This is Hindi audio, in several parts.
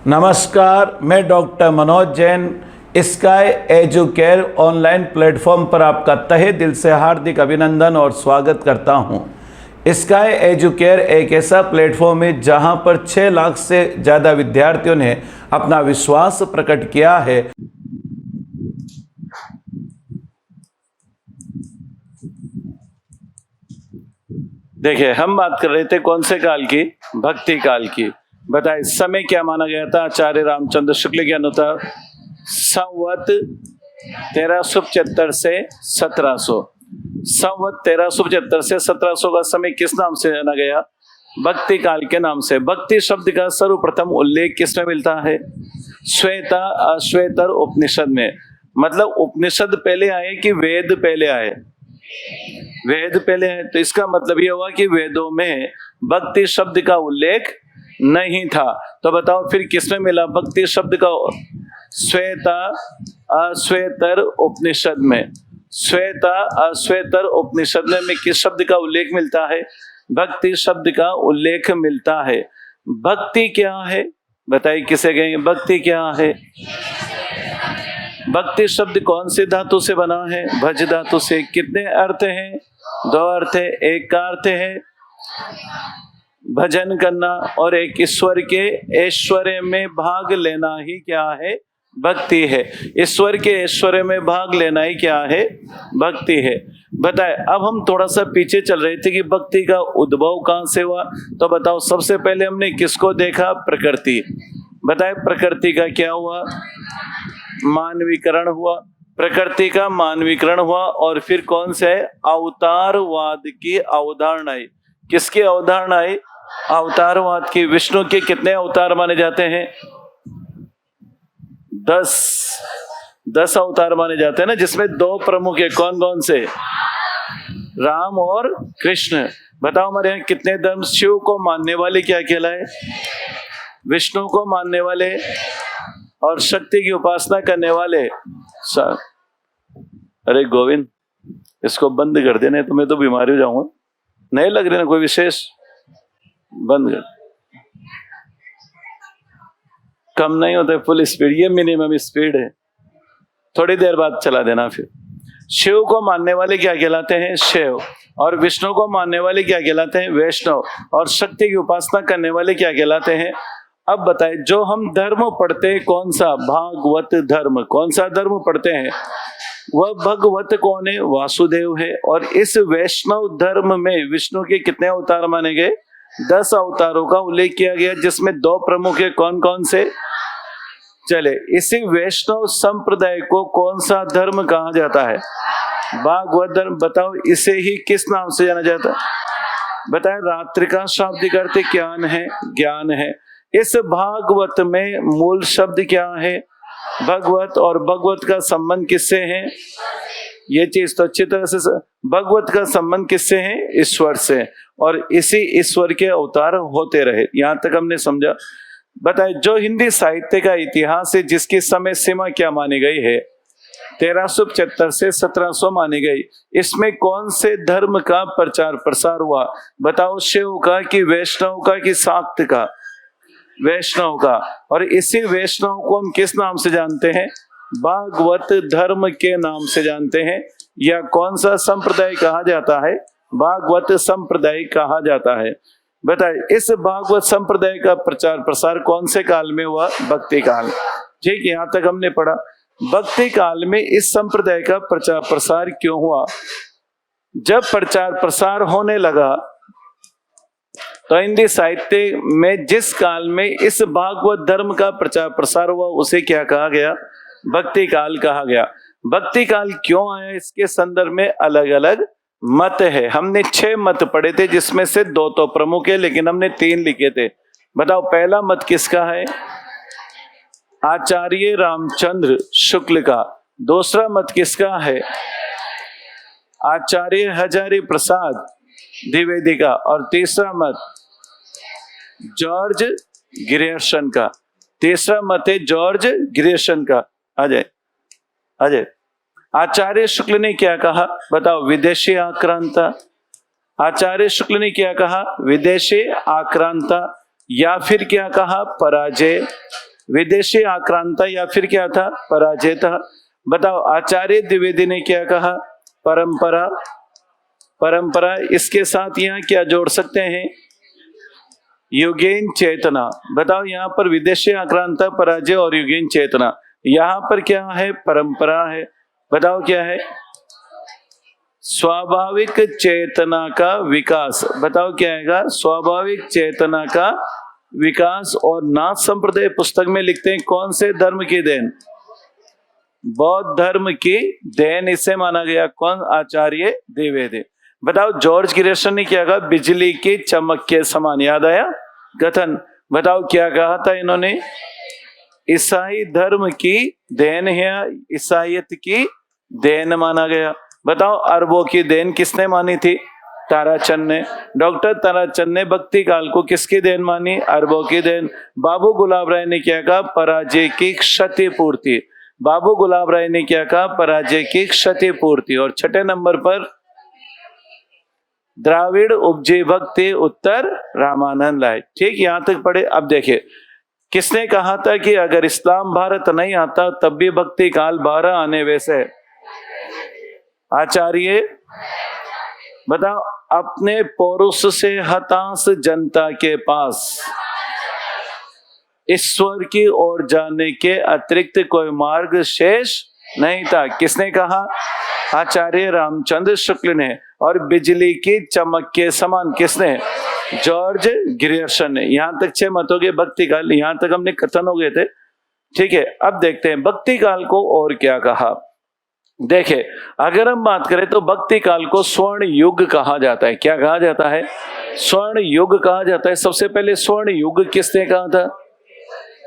नमस्कार, मैं doctor Manoj Jain sky educare online platform पर आपका तहे दिल से हार्दिक अभिनंदन और स्वागत करता हूं। स्काई एजुकेयर एक ऐसा प्लेटफॉर्म है जहां पर 6 लाख से ज़्यादा विद्यार्थियों ने अपना विश्वास प्रकट किया है। देखिए, हम बात कर रहे थे कौन से काल की? भक्ति काल की। बताए समय क्या माना गया था? आचार्य रामचंद्र शुक्ल के अनुसार संवत 1375 से 1700। संवत 1375 से 1700 का समय किस नाम से जाना गया? भक्ति काल के नाम से। भक्ति शब्द का सर्वप्रथम उल्लेख किसमें मिलता है? श्वेता अश्वेतर उपनिषद में। मतलब उपनिषद पहले आए कि वेद पहले आए? वेद पहले है, तो इसका मतलब यह हुआ कि वेदों में भक्ति शब्द का उल्लेख नहीं था। तो बताओ फिर किसमें मिला भक्ति शब्द का? श्वेता अश्वेतर उपनिषद में। श्वेता अश्वेतर उपनिषद में किस शब्द का उल्लेख मिलता है? भक्ति शब्द का उल्लेख मिलता है। भक्ति क्या है? बताइए, किसे कहेंगे भक्ति क्या है? भक्ति शब्द कौन से धातु से बना है? भज धातु से। कितने अर्थ हैं? 2 अर्थ है। एक का अर्थ है भजन करना और एक ईश्वर के ऐश्वर्य में भाग लेना ही क्या है? भक्ति है। ईश्वर के ऐश्वर्य में भाग लेना ही क्या है? भक्ति है। बताए, अब हम थोड़ा सा पीछे चल रहे थे कि भक्ति का उद्भव कहां से हुआ। तो बताओ, सबसे पहले हमने किसको देखा? प्रकृति। बताए, प्रकृति का क्या हुआ? मानवीकरण हुआ। प्रकृति का मानवीकरण हुआ और फिर कौन से? अवतारवाद की अवधारणा आई। किसकी अवधारणा आई? अवतारवाद की। विष्णु के कितने अवतार माने जाते हैं? 10 अवतार माने जाते हैं ना, जिसमें 2 प्रमुख है। कौन कौन से? राम और कृष्ण। बताओ, हमारे यहाँ कितने धर्म? शिव को मानने वाले क्या कहलाए? विष्णु को मानने वाले और शक्ति की उपासना करने वाले। अरे गोविंद, इसको बंद कर देना, तो मैं तो बीमार हो जाऊंगा। नहीं लग रहे ना कोई विशेष? बंद कर। कम नहीं होता, फुल स्पीड। ये मिनिमम स्पीड है। थोड़ी देर बाद चला देना। फिर शिव को मानने वाले क्या कहलाते हैं? शिव। और विष्णु को मानने वाले क्या कहलाते हैं? वैष्णव। और शक्ति की उपासना करने वाले क्या कहलाते हैं? अब बताए, जो हम धर्म पढ़ते हैं कौन सा? भागवत धर्म। कौन सा धर्म पढ़ते हैं? वह भगवत कौन है? वासुदेव है। और इस वैष्णव धर्म में विष्णु के कितने अवतार माने गए? 10 अवतारों का उल्लेख किया गया, जिसमें 2 प्रमुख है। कौन कौन से? चले, इसी वैष्णव संप्रदाय को कौन सा धर्म कहा जाता है? भागवत धर्म। बताओ, इसे ही किस नाम से जाना जाता है? बताए, रात्रि का शाब्दिक अर्थ ज्ञान है। ज्ञान है। इस भागवत में मूल शब्द क्या है? भगवत। और भगवत का संबंध किससे है? ये चीज तो अच्छी तरह से भगवत का संबंध किससे है? ईश्वर से। और इसी ईश्वर के अवतार होते रहे। यहां तक हमने समझा। बताए, जो हिंदी साहित्य का इतिहास है, जिसकी समय सीमा क्या मानी गई है? 1375 से 1700 मानी गई। इसमें कौन से धर्म का प्रचार प्रसार हुआ? बताओ, शिव का कि वैष्णव का कि शाक्त का? वैष्णव का। और इसी वैष्णव को हम किस नाम से जानते हैं? भागवत धर्म के नाम से जानते हैं। या कौन सा संप्रदाय कहा जाता है? भागवत संप्रदाय कहा जाता है। बताइए, इस भागवत संप्रदाय का प्रचार प्रसार कौन से काल में हुआ? भक्ति काल। ठीक, यहां तक हमने पढ़ा। भक्ति काल में इस संप्रदाय का प्रचार प्रसार क्यों हुआ? जब प्रचार प्रसार होने लगा तो हिंदी साहित्य में जिस काल में इस भागवत धर्म का प्रचार प्रसार हुआ, उसे क्या कहा गया? भक्ति काल कहा गया। भक्ति काल क्यों आया, इसके संदर्भ में अलग अलग मत है। हमने 6 मत पढ़े थे, जिसमें से 2 तो प्रमुख है, लेकिन हमने 3 लिखे थे। बताओ, पहला मत किसका है? आचार्य रामचंद्र शुक्ल का। दूसरा मत किसका है? आचार्य हजारी प्रसाद द्विवेदी का। और तीसरा मत जॉर्ज ग्रियर्सन का। तीसरा मत है जॉर्ज ग्रियर्सन का। अजय अजय आचार्य शुक्ल ने क्या कहा? बताओ, विदेशी आक्रांता। आचार्य शुक्ल ने क्या कहा? विदेशी आक्रांता। या फिर क्या कहा? पराजय। विदेशी आक्रांता या फिर क्या था, पराजयता। बताओ आचार्य द्विवेदी ने क्या कहा, परंपरा। परंपरा, इसके साथ यहाँ क्या जोड़ सकते हैं, युगेन चेतना। बताओ यहाँ पर विदेशी आक्रांता, पराजय और युगेन चेतना, यहाँ पर क्या है, परंपरा है। बताओ क्या है, स्वाभाविक चेतना का विकास। बताओ क्या आएगा, स्वाभाविक चेतना का विकास। और नाथ संप्रदाय पुस्तक में लिखते हैं कौन से धर्म की देन, बौद्ध धर्म की देन इसे माना गया। कौन, आचार्य द्विवेदी। बताओ जॉर्ज ग्रियर्सन ने क्या कहा, बिजली की चमक के समान। याद आया कथन। बताओ क्या कहा था इन्होंने, ईसाई धर्म की देन है, ईसाइयत की देन माना गया। बताओ अरबों की देन किसने मानी थी, ताराचंद ने। डॉक्टर ताराचंद ने भक्ति काल को किसकी देन मानी, अरबों की देन। बाबू गुलाब राय ने क्या कहा, पराजय की क्षतिपूर्ति। बाबू गुलाब राय ने क्या कहा, पराजय की क्षतिपूर्ति। और छठे नंबर पर द्राविड़ उपजी भक्ति उत्तर रामानंद लाए। ठीक, यहां तक पढ़े। अब देखिए किसने कहा था कि अगर इस्लाम भारत नहीं आता तब भी भक्ति काल 12 आने वैसे, आचार्य। बताओ अपने पौरुष से हताश जनता के पास ईश्वर की ओर जाने के अतिरिक्त कोई मार्ग शेष नहीं था। किसने कहा, आचार्य रामचंद्र शुक्ल ने। और बिजली की चमक के समान किसने, जॉर्ज ग्रियर्सन ने। यहां तक 6 मत हो गए भक्ति काल, यहां तक हमने कथन हो गए थे। ठीक है, अब देखते हैं भक्ति काल को और क्या कहा। देखे अगर हम बात करें तो भक्ति काल को स्वर्ण युग कहा जाता है। क्या कहा जाता है, स्वर्ण युग कहा जाता है। सबसे पहले स्वर्ण युग किसने कहा था,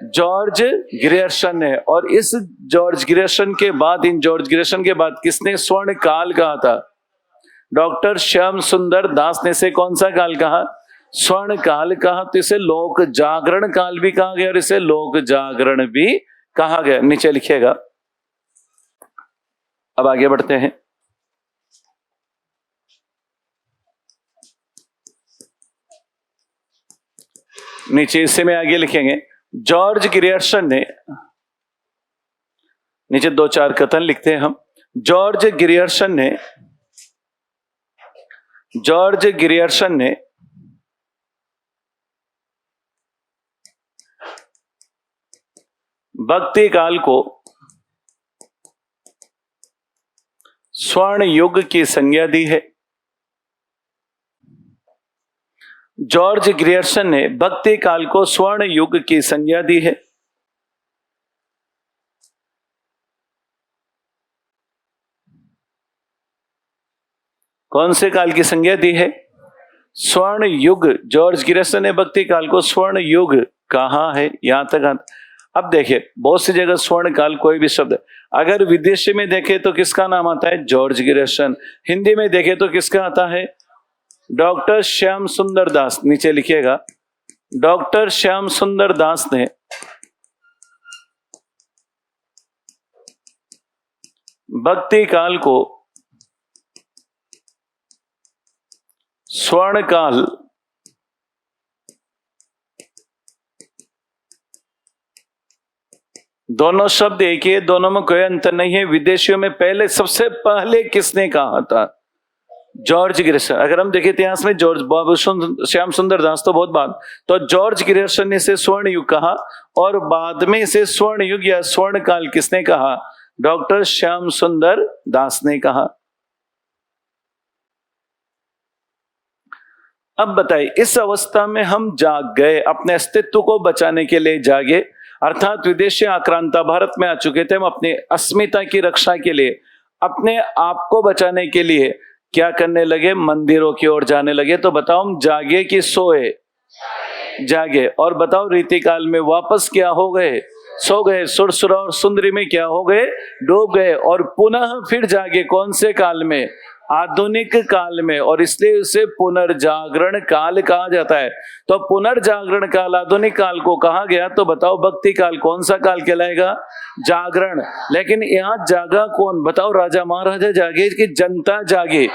जॉर्ज ग्रियर्सन ने। और इस जॉर्ज ग्रियर्सन के बाद, इन जॉर्ज ग्रियर्सन के बाद किसने स्वर्ण काल कहा था, डॉक्टर श्याम सुंदर दास ने। से कौन सा काल कहा, स्वर्ण काल कहा। तो इसे लोक जागरण काल भी कहा गया और इसे लोक जागरण भी कहा गया। नीचे लिखिएगा। अब आगे बढ़ते हैं। नीचे इससे में आगे लिखेंगे, जॉर्ज ग्रियर्सन ने, नीचे 2-4 कथन लिखते हैं हम। जॉर्ज ग्रियर्सन ने भक्ति काल को स्वर्ण युग की संज्ञा दी है। जॉर्ज ग्रियर्सन ने भक्ति काल को स्वर्ण युग की संज्ञा दी है। कौन से काल की संज्ञा दी है, स्वर्ण युग। जॉर्ज ग्रियर्सन ने भक्ति काल को स्वर्ण युग कहा है। यहां तक। अब देखिए बहुत सी जगह स्वर्ण काल कोई भी शब्द, अगर विदेशी में देखे तो किसका नाम आता है, जॉर्ज ग्रियर्सन। हिंदी में देखे तो किसका आता है, डॉक्टर श्याम सुंदर दास। नीचे लिखिएगा, डॉक्टर श्याम सुंदर दास ने भक्ति काल को स्वर्ण काल दोनों शब्द एक ही है, दोनों में कोई अंतर नहीं है। विदेशियों में पहले, सबसे पहले किसने कहा था, जॉर्ज ग्रियर्सन। अगर हम देखें इतिहास में जॉर्ज बाबू श्याम सुंदर दास तो बहुत बाद, तो जॉर्ज ग्रियर्सन ने इसे स्वर्ण युग कहा और बाद में इसे स्वर्ण युग या स्वर्ण काल किसने कहा, डॉक्टर श्याम सुंदर दास ने कहा। अब बताइए इस अवस्था में हम जाग गए, अपने अस्तित्व को बचाने के लिए जागे, अर्थात विदेशी आक्रांता भारत में आ चुके थे। हम अपनी अस्मिता की रक्षा के लिए, अपने आप को बचाने के लिए क्या करने लगे, मंदिरों की ओर जाने लगे। तो बताओ हम जागे कि सोए, जागे। और बताओ रीतिकाल में वापस क्या हो गए, सो गए। सुरसुरा और सुंदरी में क्या हो गए, डूब गए। और पुनः फिर जागे कौन से काल में, आधुनिक काल में। और इसलिए उसे पुनर्जागरण काल कहा जाता है। तो पुनर्जागरण काल, आधुनिक काल को कहा गया। तो बताओ भक्ति काल कौन सा काल कहलाएगा, जागरण। लेकिन यहाँ जागा कौन, बताओ राजा महाराजा जागे कि जनता जागे।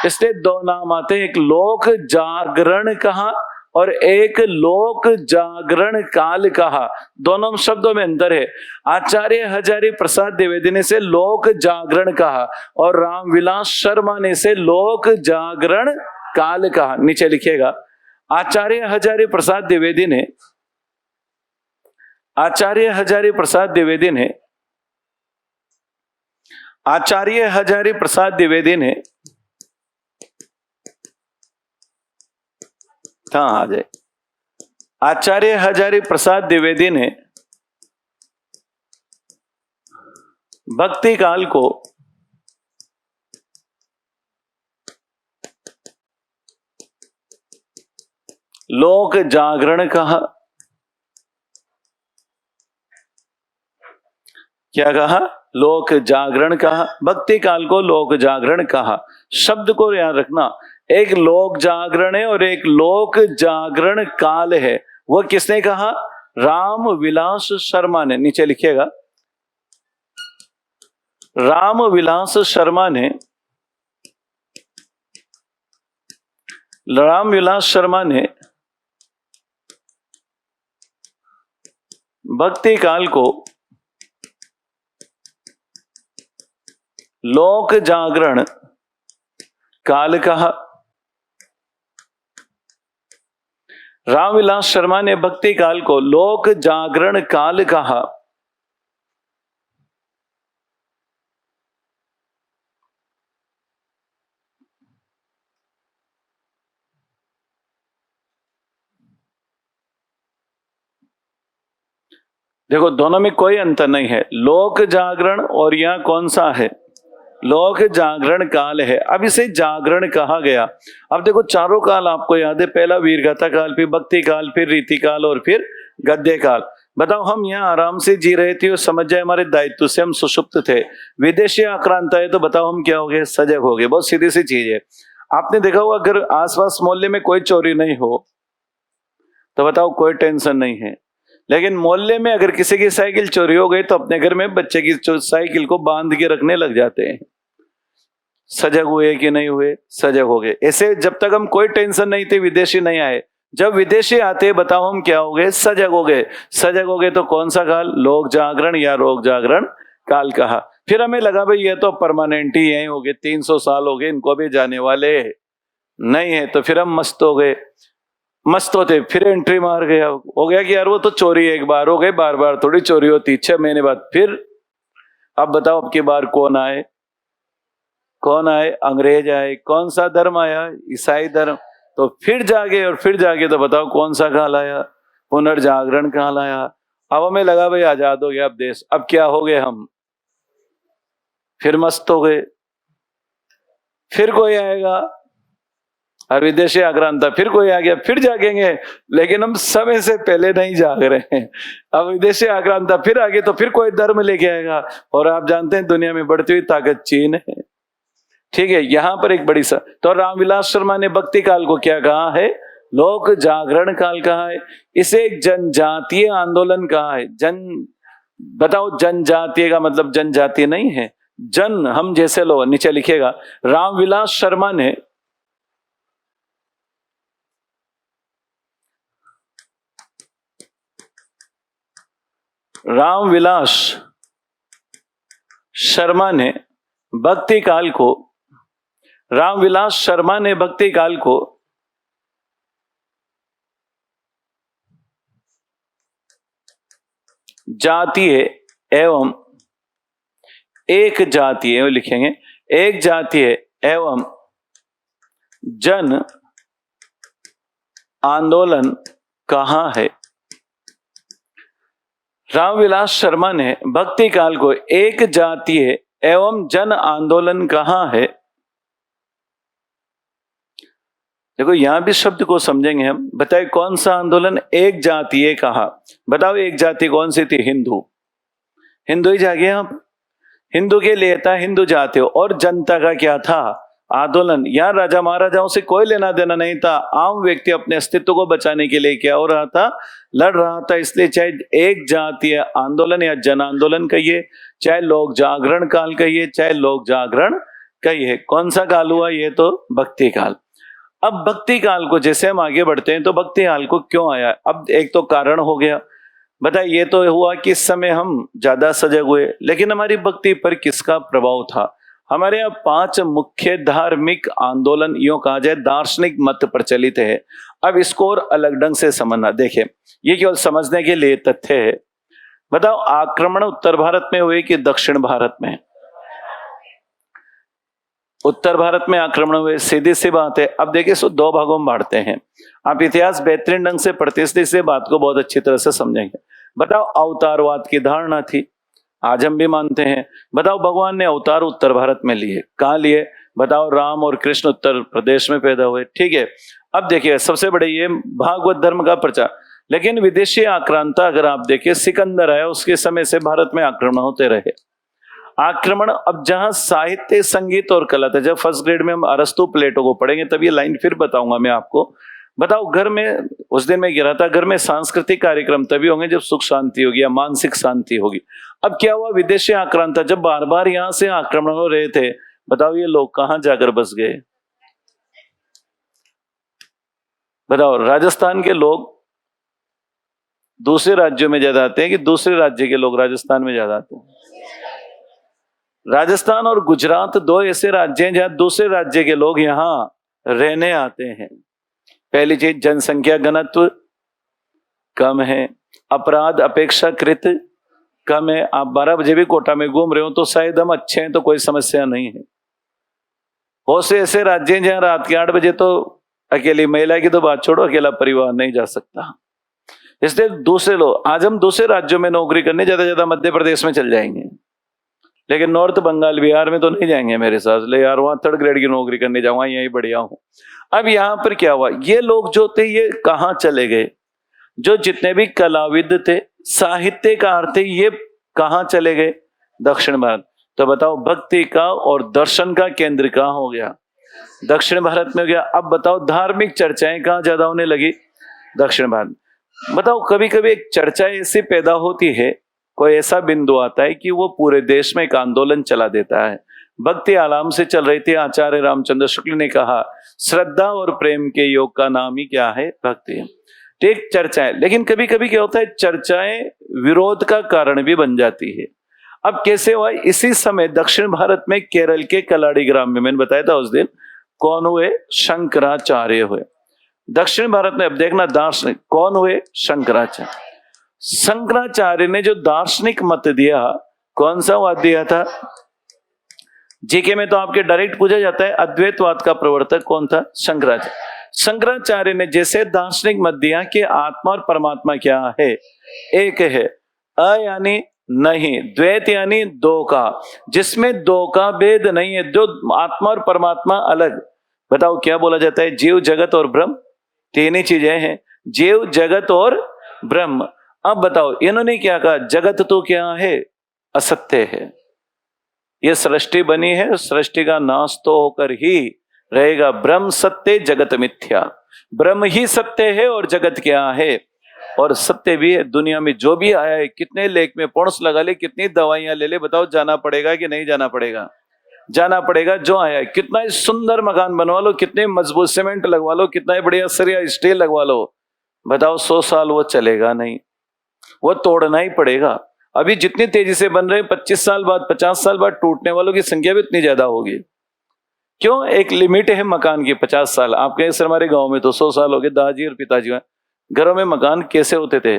इसलिए 2 नाम आते हैं, एक लोक जागरण कहा और एक लोक जागरण काल कहा। दोनों शब्दों में अंतर है। आचार्य हजारी प्रसाद द्विवेदी ने से लोक जागरण कहा और रामविलास शर्मा ने से लोक जागरण काल कहा। नीचे लिखिएगा, आचार्य हजारी प्रसाद द्विवेदी ने, आचार्य हजारी प्रसाद द्विवेदी ने, आचार्य हजारी प्रसाद द्विवेदी ने, हाँ आ जाए, आचार्य हजारी प्रसाद द्विवेदी ने भक्ति काल को लोक जागरण कहा। क्या कहा? लोक जागरण कहा। भक्ति काल को लोक जागरण कहा। शब्द को याद रखना, एक लोक जागरण है और एक लोक जागरण काल है। वो किसने कहा? रामविलास शर्मा ने। नीचे लिखिएगा, रामविलास शर्मा ने, रामविलास शर्मा ने भक्ति काल को लोक जागरण काल कहा। रामविलास शर्मा ने भक्ति काल को लोक जागरण काल कहा। देखो दोनों में कोई अंतर नहीं है, लोक जागरण और यह कौन सा है? लोक जागरण काल है। अब इसे जागरण कहा गया। अब देखो चारों काल आपको याद है, पहला वीरगाथा काल, फिर भक्ति काल, फिर रीति काल और फिर गद्य काल। बताओ हम यहाँ आराम से जी रहे थे और समझ जाए हमारे दायित्व से हम सुषुप्त थे, विदेशी आक्रांत है तो बताओ हम क्या हो गए? सजग हो गए। बहुत सीधी सी चीज है। आपने देखा होगा अगर आसपास मोहल्ले में कोई चोरी नहीं हो तो बताओ कोई टेंशन नहीं है, लेकिन मोहल्ले में अगर किसी की साइकिल चोरी हो गई तो अपने घर में बच्चे की साइकिल को बांध के रखने लग जाते हैं। सजग हुए कि नहीं हुए? सजग हो गए। ऐसे जब तक हम कोई टेंशन नहीं थे, विदेशी नहीं आए, जब विदेशी आते बताओ हम क्या हो गए? सजग हो गए। सजग हो गए तो कौन सा काल? लोक जागरण या रोग जागरण काल कहा। फिर हमें लगा भाई ये तो परमानेंट ही यही हो गए, 300 साल हो गए, इनको भी जाने वाले नहीं है। तो फिर हम मस्त हो गए। मस्त होते फिर एंट्री मार गया, हो गया कि यार वो तो चोरी एक बार हो गई, बार बार थोड़ी चोरी होती, 6 महीने बाद फिर। अब बताओ अब की बार कौन आए? कौन आए? अंग्रेज आए। कौन सा धर्म आया? ईसाई धर्म। तो फिर जागे और फिर जागे तो बताओ कौन सा काल आया? पुनर्जागरण काल आया। अब हमें लगा भाई आजाद हो गया अब देश, अब क्या हो गए हम? फिर मस्त हो गए। फिर कोई आएगा और विदेशी आक्रांता, फिर कोई आ गया, फिर जागेंगे, लेकिन हम समय से पहले नहीं जाग रहे हैं। अब विदेशी आक्रांता फिर आगे तो फिर कोई धर्म लेके आएगा। और आप जानते हैं दुनिया में बढ़ती हुई ताकत चीन है। ठीक है, यहां पर एक बड़ी सा तो रामविलास शर्मा ने भक्ति काल को क्या कहा है? लोक जागरण काल कहा है। इसे एक जनजातीय आंदोलन कहा है। बताओ जनजातीय का मतलब जनजातीय नहीं है, जन हम जैसे लोग। नीचे लिखेगा, रामविलास शर्मा ने रामविलास शर्मा ने भक्ति काल को, रामविलास शर्मा ने भक्ति काल को जातीय एवं एक जातीय, लिखेंगे एक जातीय एवं जन आंदोलन कहा है। रामविलास शर्मा ने भक्ति काल को एक जातीय एवं जन आंदोलन कहा है। देखो यहां भी शब्द को समझेंगे हम। बताइए कौन सा आंदोलन? एक जातीय कहा। बताओ एक जाति कौन सी थी? हिंदू। हिंदू ही जागे हम। हिंदू के लिए था हिंदू जाति। और जनता का क्या था? आंदोलन। यहाँ राजा महाराजाओं से कोई लेना देना नहीं था। आम व्यक्ति अपने अस्तित्व को बचाने के लिए क्या हो रहा था? लड़ रहा था। इसलिए चाहे एक जातीय आंदोलन या जन आंदोलन कहिए, चाहे लोक जागरण काल कहिए, चाहे लोक जागरण कहिए, कौन सा काल हुआ? ये तो भक्ति काल। अब भक्ति काल को जैसे हम आगे बढ़ते हैं तो भक्ति काल को क्यों आया, अब एक तो कारण हो गया, बताइए ये तो हुआ कि इस समय हम ज्यादा सजग हुए, लेकिन हमारी भक्ति पर किसका प्रभाव था। हमारे यहाँ 5 मुख्य धार्मिक आंदोलन, यूं कहा जाए दार्शनिक मत प्रचलित है। अब इसको और अलग ढंग से समझना, देखें ये केवल समझने के लिए तथ्य है। बताओ आक्रमण उत्तर भारत में हुए कि दक्षिण भारत में? उत्तर भारत में आक्रमण हुए, सीधी सी बात है। अब देखिए इसको 2 भागों में बांटते हैं। आप इतिहास बेहतरीन ढंग से पढ़ते इसलिए इस बात को बहुत अच्छी तरह से समझेंगे। बताओ अवतारवाद की धारणा थी, आज हम भी मानते हैं। बताओ भगवान ने अवतार उत्तर भारत में लिए, कहाँ लिए? बताओ राम और कृष्ण उत्तर प्रदेश में पैदा हुए, ठीक है। अब देखिए सबसे बड़े ये भागवत धर्म का प्रचार, लेकिन विदेशी आक्रांता अगर आप देखिए सिकंदर आया उसके समय से भारत में आक्रमण होते रहे। आक्रमण, अब जहां साहित्य संगीत और कला था, जब फर्स्ट ग्रेड में हम अरस्तु प्लेटो को पढ़ेंगे तब ये लाइन फिर बताऊंगा मैं आपको। बताओ घर में, उस दिन मैं गिरा था, घर में सांस्कृतिक कार्यक्रम तभी होंगे जब सुख शांति होगी या मानसिक शांति होगी। अब क्या हुआ, विदेशी आक्रांता जब बार बार यहां से आक्रमण हो रहे थे, बताओ ये लोग कहां जाकर बस गए? बताओ राजस्थान के लोग दूसरे राज्यों में ज्यादा आते हैं कि दूसरे राज्य के लोग राजस्थान में ज्यादा आते हैं? राजस्थान और गुजरात 2 ऐसे राज्य हैं जहां दूसरे राज्य के लोग यहां रहने आते हैं। पहली चीज, जनसंख्या घनत्व कम है, अपराध अपेक्षाकृत कम है। आप 12 बजे भी कोटा में घूम रहे हो तो शायद हम अच्छे हैं तो कोई समस्या नहीं है। बहुत से ऐसे राज्य हैं जहां रात के 8 बजे तो अकेली महिला की तो बात छोड़ो, अकेला परिवार नहीं जा सकता। इसलिए दूसरे लोग, आज हम दूसरे राज्यों में नौकरी करने ज्यादा मध्य प्रदेश में चल जाएंगे, लेकिन नॉर्थ बंगाल बिहार में तो नहीं जाएंगे मेरे साथ। ले यार वहां 3rd ग्रेड की नौकरी करने जाऊंगा, यही बढ़िया हूं। अब यहां पर क्या हुआ, ये लोग जो थे ये कहां चले गए? जो जितने भी कलाविद थे, साहित्यकार थे, ये कहां चले गए? दक्षिण भारत। तो बताओ भक्ति का और दर्शन का केंद्र कहां हो गया? दक्षिण भारत में हो गया। अब बताओ धार्मिक चर्चाएं कहां ज्यादा होने लगी? दक्षिण भारत। बताओ कभी कभी एक चर्चा ऐसी पैदा होती है, कोई ऐसा बिंदु आता है कि वो पूरे देश में एक आंदोलन चला देता है। भक्ति आराम से चल रही थी, आचार्य रामचंद्र शुक्ल ने कहा श्रद्धा और प्रेम के योग का नाम ही क्या है? भक्ति। ठीक, चर्चाएं। लेकिन कभी कभी क्या होता है, चर्चाएं विरोध का कारण भी बन जाती है। अब कैसे हुआ? इसी समय दक्षिण भारत में केरल के कलाड़ी ग्राम में, मैंने बताया था उस दिन, कौन हुए? शंकराचार्य हुए। दक्षिण भारत में अब देखना दार्शनिक कौन हुए? शंकराचार्य। शंकराचार्य ने जो दार्शनिक मत दिया, कौन सा वाद दिया था? जीके में तो आपके डायरेक्ट पूछा जाता है अद्वैतवाद का प्रवर्तक कौन था? शंकराचार्य। शंकराचार्य ने जैसे दार्शनिक मत दिया कि आत्मा और परमात्मा क्या है? एक है। अ यानी नहीं, द्वैत यानी 2 का, जिसमें 2 का भेद नहीं है, जो आत्मा और परमात्मा अलग। बताओ क्या बोला जाता है? जीव जगत और ब्रह्म, 3 ही चीजें हैं, जीव जगत और ब्रह्म। अब बताओ इन्होंने क्या कहा? जगत तो क्या है? असत्य है। ये सृष्टि बनी है, सृष्टि का नाश तो होकर ही रहेगा। ब्रह्म सत्य जगत मिथ्या। ब्रह्म ही सत्य है और जगत क्या है? और सत्य भी है। दुनिया में जो भी आया है, कितने लेख में पौंस लगा ले, कितनी दवाइयां ले ले, बताओ जाना पड़ेगा कि नहीं जाना पड़ेगा? जाना पड़ेगा। जो आया है, कितना ही सुंदर मकान बनवा लो, कितने मजबूत सीमेंट लगवा लो, कितना ही बढ़िया सरिया स्टील लगवा लो, बताओ 100 साल वो चलेगा नहीं, वो तोड़ना ही पड़ेगा। अभी जितनी तेजी से बन रहे, 25 साल बाद 50 साल बाद टूटने वालों की संख्या भी इतनी ज्यादा होगी। क्यों? एक लिमिट है मकान की, 50 साल। आपके सर हमारे गांव में तो 100 साल हो गए। दादाजी और पिताजी घरों में मकान कैसे होते थे?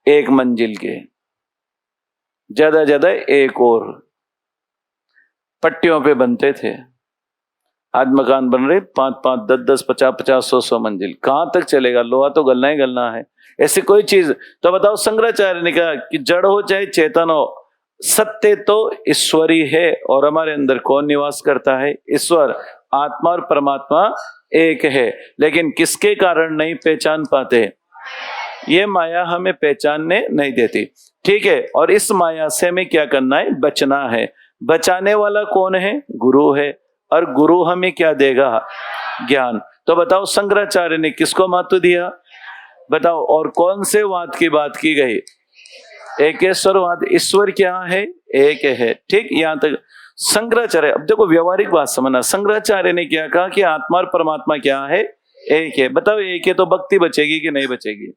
1 मंजिल के, ज्यादा ज्यादा 1 और पट्टियों पे बनते थे। आज मकान बन रहे 5-5, 10-10, 50-50, 100-100 मंजिल। कहां तक चलेगा? लोहा तो गलना ही गलना है। ऐसी कोई चीज तो बताओ। शंकराचार्य ने कहा कि जड़ हो चाहे चेतन हो, सत्य तो ईश्वरी है। और हमारे अंदर कौन निवास करता है? ईश्वर। आत्मा और परमात्मा एक है, लेकिन किसके कारण नहीं पहचान पाते? ये माया हमें पहचानने नहीं देती। ठीक है, और इस माया से हमें क्या करना है? बचना है। बचाने वाला कौन है? गुरु है। और गुरु हमें क्या देगा? ज्ञान। तो बताओ शंकराचार्य ने किसको महत्व दिया? बताओ। और कौन से वाद की बात की गई? एकेश्वरवाद। ईश्वर क्या है? एक है। ठीक, यहां तक शंकराचार्य, अब देखो व्यवहारिक बात समझना, शंकराचार्य ने क्या कहा कि आत्मा और परमात्मा क्या है, एक है। बताओ एक है तो भक्ति बचेगी कि नहीं बचेगी?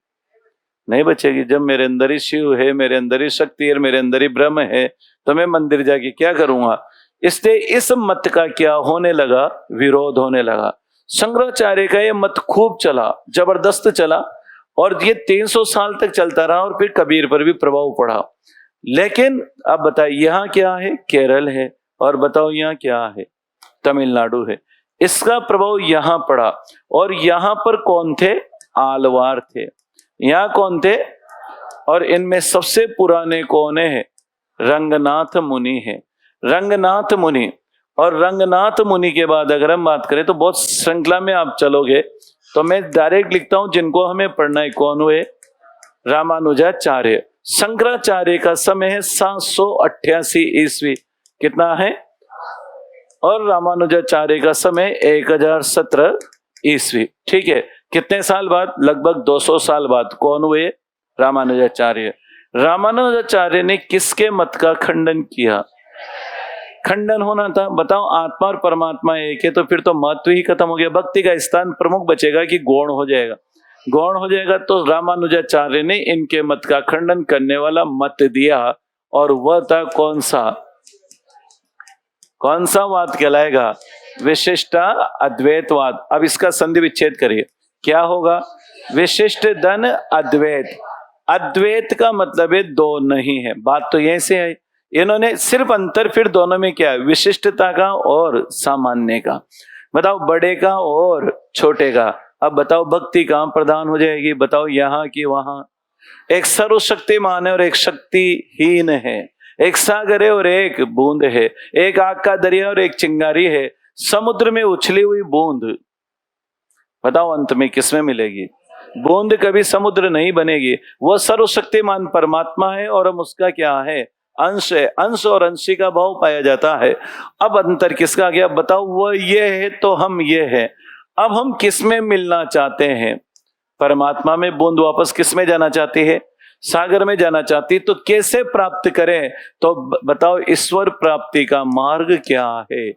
नहीं बचेगी। जब मेरे अंदर ही शिव है, मेरे अंदर ही शक्ति है, मेरे अंदर ही ब्रह्म है, तो मैं मंदिर जाके क्या करूंगा? इसलिए इस मत का क्या होने लगा? विरोध होने लगा। शंकराचार्य का ये मत खूब चला, जबरदस्त चला, और ये 300 साल तक चलता रहा, और फिर कबीर पर भी प्रभाव पड़ा। लेकिन अब बताइए यहाँ क्या है? केरल है, और बताओ यहाँ क्या है? तमिलनाडु है। इसका प्रभाव यहाँ पड़ा, और यहाँ पर कौन थे? आलवार थे। यहाँ कौन थे? और इनमें सबसे पुराने कौन है? रंगनाथ मुनि है। रंगनाथ मुनि, और रंगनाथ मुनि के बाद अगर हम बात करें तो बहुत श्रृंखला में आप चलोगे तो मैं डायरेक्ट लिखता हूं जिनको हमें पढ़ना है। कौन हुए? रामानुजाचार्य। शंकराचार्य का समय है 788 ईस्वी। कितना है? और रामानुजाचार्य का समय 1017 ईस्वी। ठीक है, कितने साल बाद? लगभग 200 साल बाद। कौन हुए? रामानुजाचार्य। रामानुजाचार्य ने किसके मत का खंडन किया? खंडन होना था। बताओ आत्मा और परमात्मा एक है, तो फिर तो महत्व ही खत्म हो गया। भक्ति का स्थान प्रमुख बचेगा कि गौण हो जाएगा? गौण हो जाएगा। तो रामानुजाचार्य ने इनके मत का खंडन करने वाला मत दिया, और वह था कौन सा? कौन सा वाद कहलाएगा? विशिष्ट अद्वैतवाद। अब इसका संधि विच्छेद करिए, क्या होगा? विशिष्ट धन अद्वैत। अद्वैत का मतलब है दो नहीं है। बात तो यहीं से है। इन्होंने सिर्फ अंतर फिर दोनों में क्या है? विशिष्टता का और सामान्य का। बताओ बड़े का और छोटे का। अब बताओ भक्ति कहां प्रधान हो जाएगी? बताओ यहाँ की वहां। एक सर्वशक्तिमान है और एक शक्तिहीन है। एक सागर है और एक बूंद है। एक आग का दरिया और एक चिंगारी है। समुद्र में उछली हुई बूंद, बताओ अंत में किसमें मिलेगी? बूंद कभी समुद्र नहीं बनेगी। वह सर्वशक्तिमान परमात्मा है, और हम उसका क्या है? अंश है। अंश और अंशी का भाव पाया जाता है। अब अंतर किसका गया? बताओ वह ये है तो हम ये है। अब हम किस में मिलना चाहते हैं? परमात्मा में। बूंद वापस किस में जाना चाहती है? सागर में जाना चाहती। तो कैसे प्राप्त करें? तो बताओ ईश्वर प्राप्ति का मार्ग क्या है?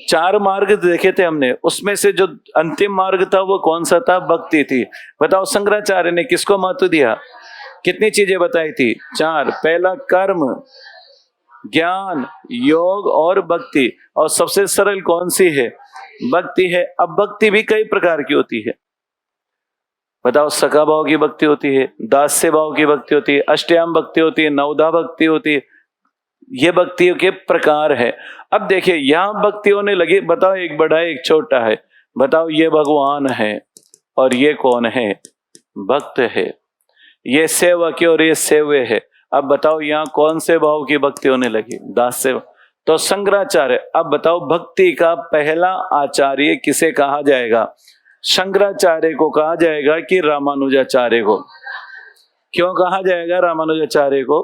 4 मार्ग देखे थे हमने, उसमें से जो अंतिम मार्ग था वो कौन सा था? भक्ति थी। बताओ शंकराचार्य ने किसको महत्व दिया? कितनी चीजें बताई थी? 4। पहला कर्म, ज्ञान, योग और भक्ति। और सबसे सरल कौन सी है? भक्ति है। अब भक्ति भी कई प्रकार की होती है। बताओ सखा भाव की भक्ति होती है, दास्य भाव की भक्ति होती है, अष्टयाम भक्ति होती है, नवधा भक्ति होती है। ये भक्तियों के प्रकार है। अब देखिए यहां भक्ति होने लगी। बताओ एक बड़ा है एक छोटा है। बताओ ये भगवान है और ये कौन है? भक्त है। ये सेवक है और ये सेव्य है। अब बताओ यहाँ कौन से भाव की भक्ति होने लगी? दास्य। तो शंकराचार्य। अब बताओ भक्ति का पहला आचार्य किसे कहा जाएगा? शंकराचार्य को कहा जाएगा कि रामानुजाचार्य को? क्यों कहा जाएगा रामानुजाचार्य को?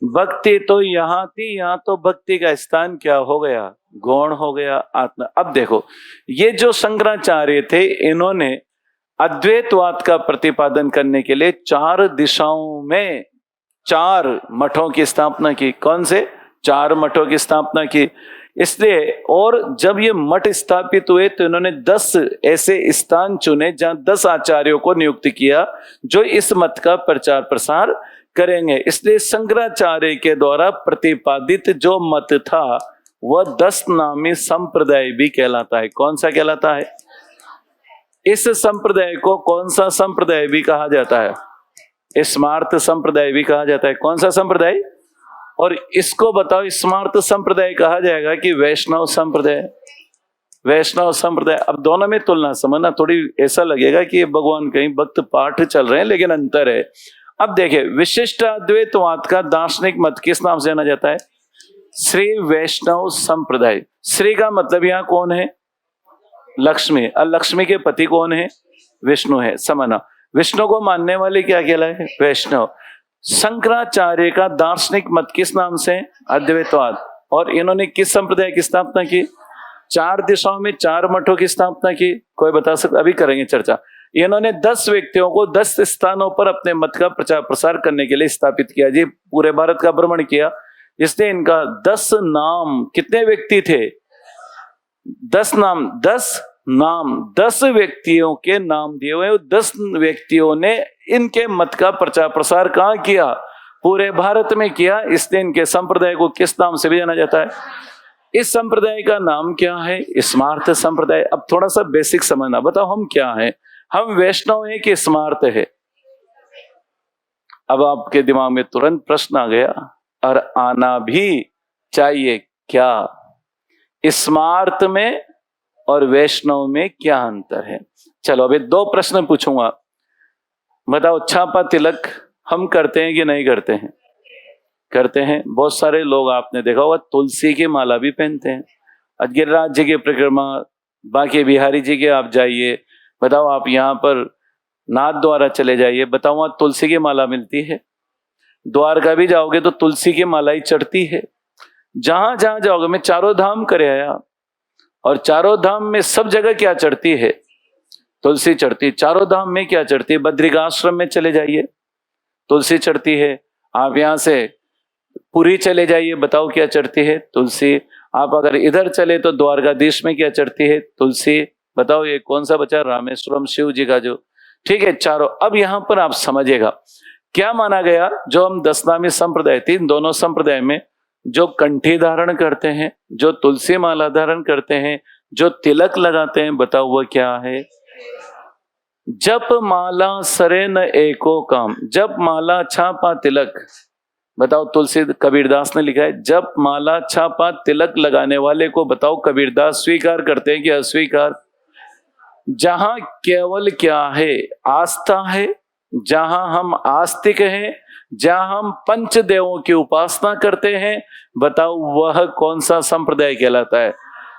भक्ति तो यहाँ थी, यहाँ तो भक्ति का स्थान क्या हो गया? गौण हो गया, आत्मा। अब देखो ये जो शंकराचार्य थे, इन्होंने अद्वैतवाद का प्रतिपादन करने के लिए 4 दिशाओं में 4 मठों की स्थापना की। कौन से? 4 मठों की स्थापना की। इसलिए और जब ये मठ स्थापित हुए तो इन्होंने 10 ऐसे स्थान चुने जहां 10 आचार्यों को नियुक्त किया जो इस मत का प्रचार प्रसार करेंगे। इसलिए शंकराचार्य के द्वारा प्रतिपादित जो मत था वह 10 नामी संप्रदाय भी कहलाता है। कौन सा कहलाता है? इस संप्रदाय को कौन सा संप्रदाय भी कहा जाता है? स्मार्त संप्रदाय भी कहा जाता है। कौन सा संप्रदाय? और इसको बताओ स्मार्त संप्रदाय कहा जाएगा कि वैष्णव संप्रदाय? वैष्णव संप्रदाय। अब दोनों में तुलना समझना, थोड़ी ऐसा लगेगा कि भगवान कहीं भक्त पाठ चल रहे हैं, लेकिन अंतर है। अब देखिए विशिष्ट अद्वैतवाद का दार्शनिक मत किस नाम से जाना जाता है? श्री वैष्णव संप्रदाय। श्री का मतलब यहाँ कौन है? लक्ष्मी। और लक्ष्मी के पति कौन है? विष्णु है। समझना, विष्णु को मानने वाले क्या कहलाए? वैष्णव। शंकराचार्य का दार्शनिक मत किस नाम से? अद्वैतवाद। और इन्होंने किस संप्रदाय की स्थापना की? 4 दिशाओं में 4 मठों की स्थापना की। कोई बता सकता? अभी करेंगे चर्चा। इन्होंने 10 व्यक्तियों को 10 स्थानों पर अपने मत का प्रचार प्रसार करने के लिए स्थापित किया जी। पूरे भारत का भ्रमण किया। इसलिए इनका 10 नाम, कितने व्यक्ति थे? 10 नाम, 10 व्यक्तियों के नाम दिए हुए। 10 व्यक्तियों ने इनके मत का प्रचार प्रसार कहाँ किया? पूरे भारत में किया। इसलिए इनके संप्रदाय को किस नाम से भी जाना जाता है? इस संप्रदाय का नाम क्या है? स्मार्त संप्रदाय। अब थोड़ा सा बेसिक समझना, बताओ हम क्या है? हम वैष्णव हैं कि स्मार्त है? अब आपके दिमाग में तुरंत प्रश्न आ गया, और आना भी चाहिए, क्या स्मार्त में और वैष्णव में क्या अंतर है? चलो अभी 2 प्रश्न पूछूंगा, बताओ। छापा तिलक हम करते हैं कि नहीं करते हैं? करते हैं। बहुत सारे लोग आपने देखा होगा तुलसी की माला भी पहनते हैं। गिरिराज जी की परिक्रमा, बाकी बिहारी जी के आप जाइए, बताओ आप यहाँ पर नाथ द्वारा चले जाइए, बताओ वहां तुलसी की माला मिलती है। द्वारका भी जाओगे तो तुलसी की माला ही चढ़ती है। जहां जहां जाओगे, मैं 4 धाम करे आया, और 4 धाम में सब जगह क्या चढ़ती है? तुलसी चढ़ती। 4 धाम में क्या चढ़ती है? बद्रिकाश्रम में चले जाइए, तुलसी चढ़ती है। आप यहाँ से पुरी चले जाइए, बताओ क्या चढ़ती है? तुलसी। आप अगर इधर चले तो द्वारकाधीश में क्या चढ़ती है? तुलसी। बताओ ये कौन सा बचा? रामेश्वरम, शिव जी का जो। ठीक है, 4। अब यहां पर आप समझिएगा क्या माना गया। जो हम 10 नामी संप्रदाय थी, दोनों संप्रदाय में जो कंठी धारण करते हैं, जो तुलसी माला धारण करते हैं, जो तिलक लगाते हैं, बताओ वो क्या है? जप माला सरे न एको काम। जप माला छापा तिलक, बताओ तुलसी कबीरदास ने लिखा है। जप माला छापा तिलक लगाने वाले को बताओ कबीरदास स्वीकार करते हैं कि अस्वीकार? जहां केवल क्या है? आस्था है, जहां हम आस्तिक हैं, जहां हम पंचदेवों की उपासना करते हैं, बताओ वह कौन सा संप्रदाय कहलाता है?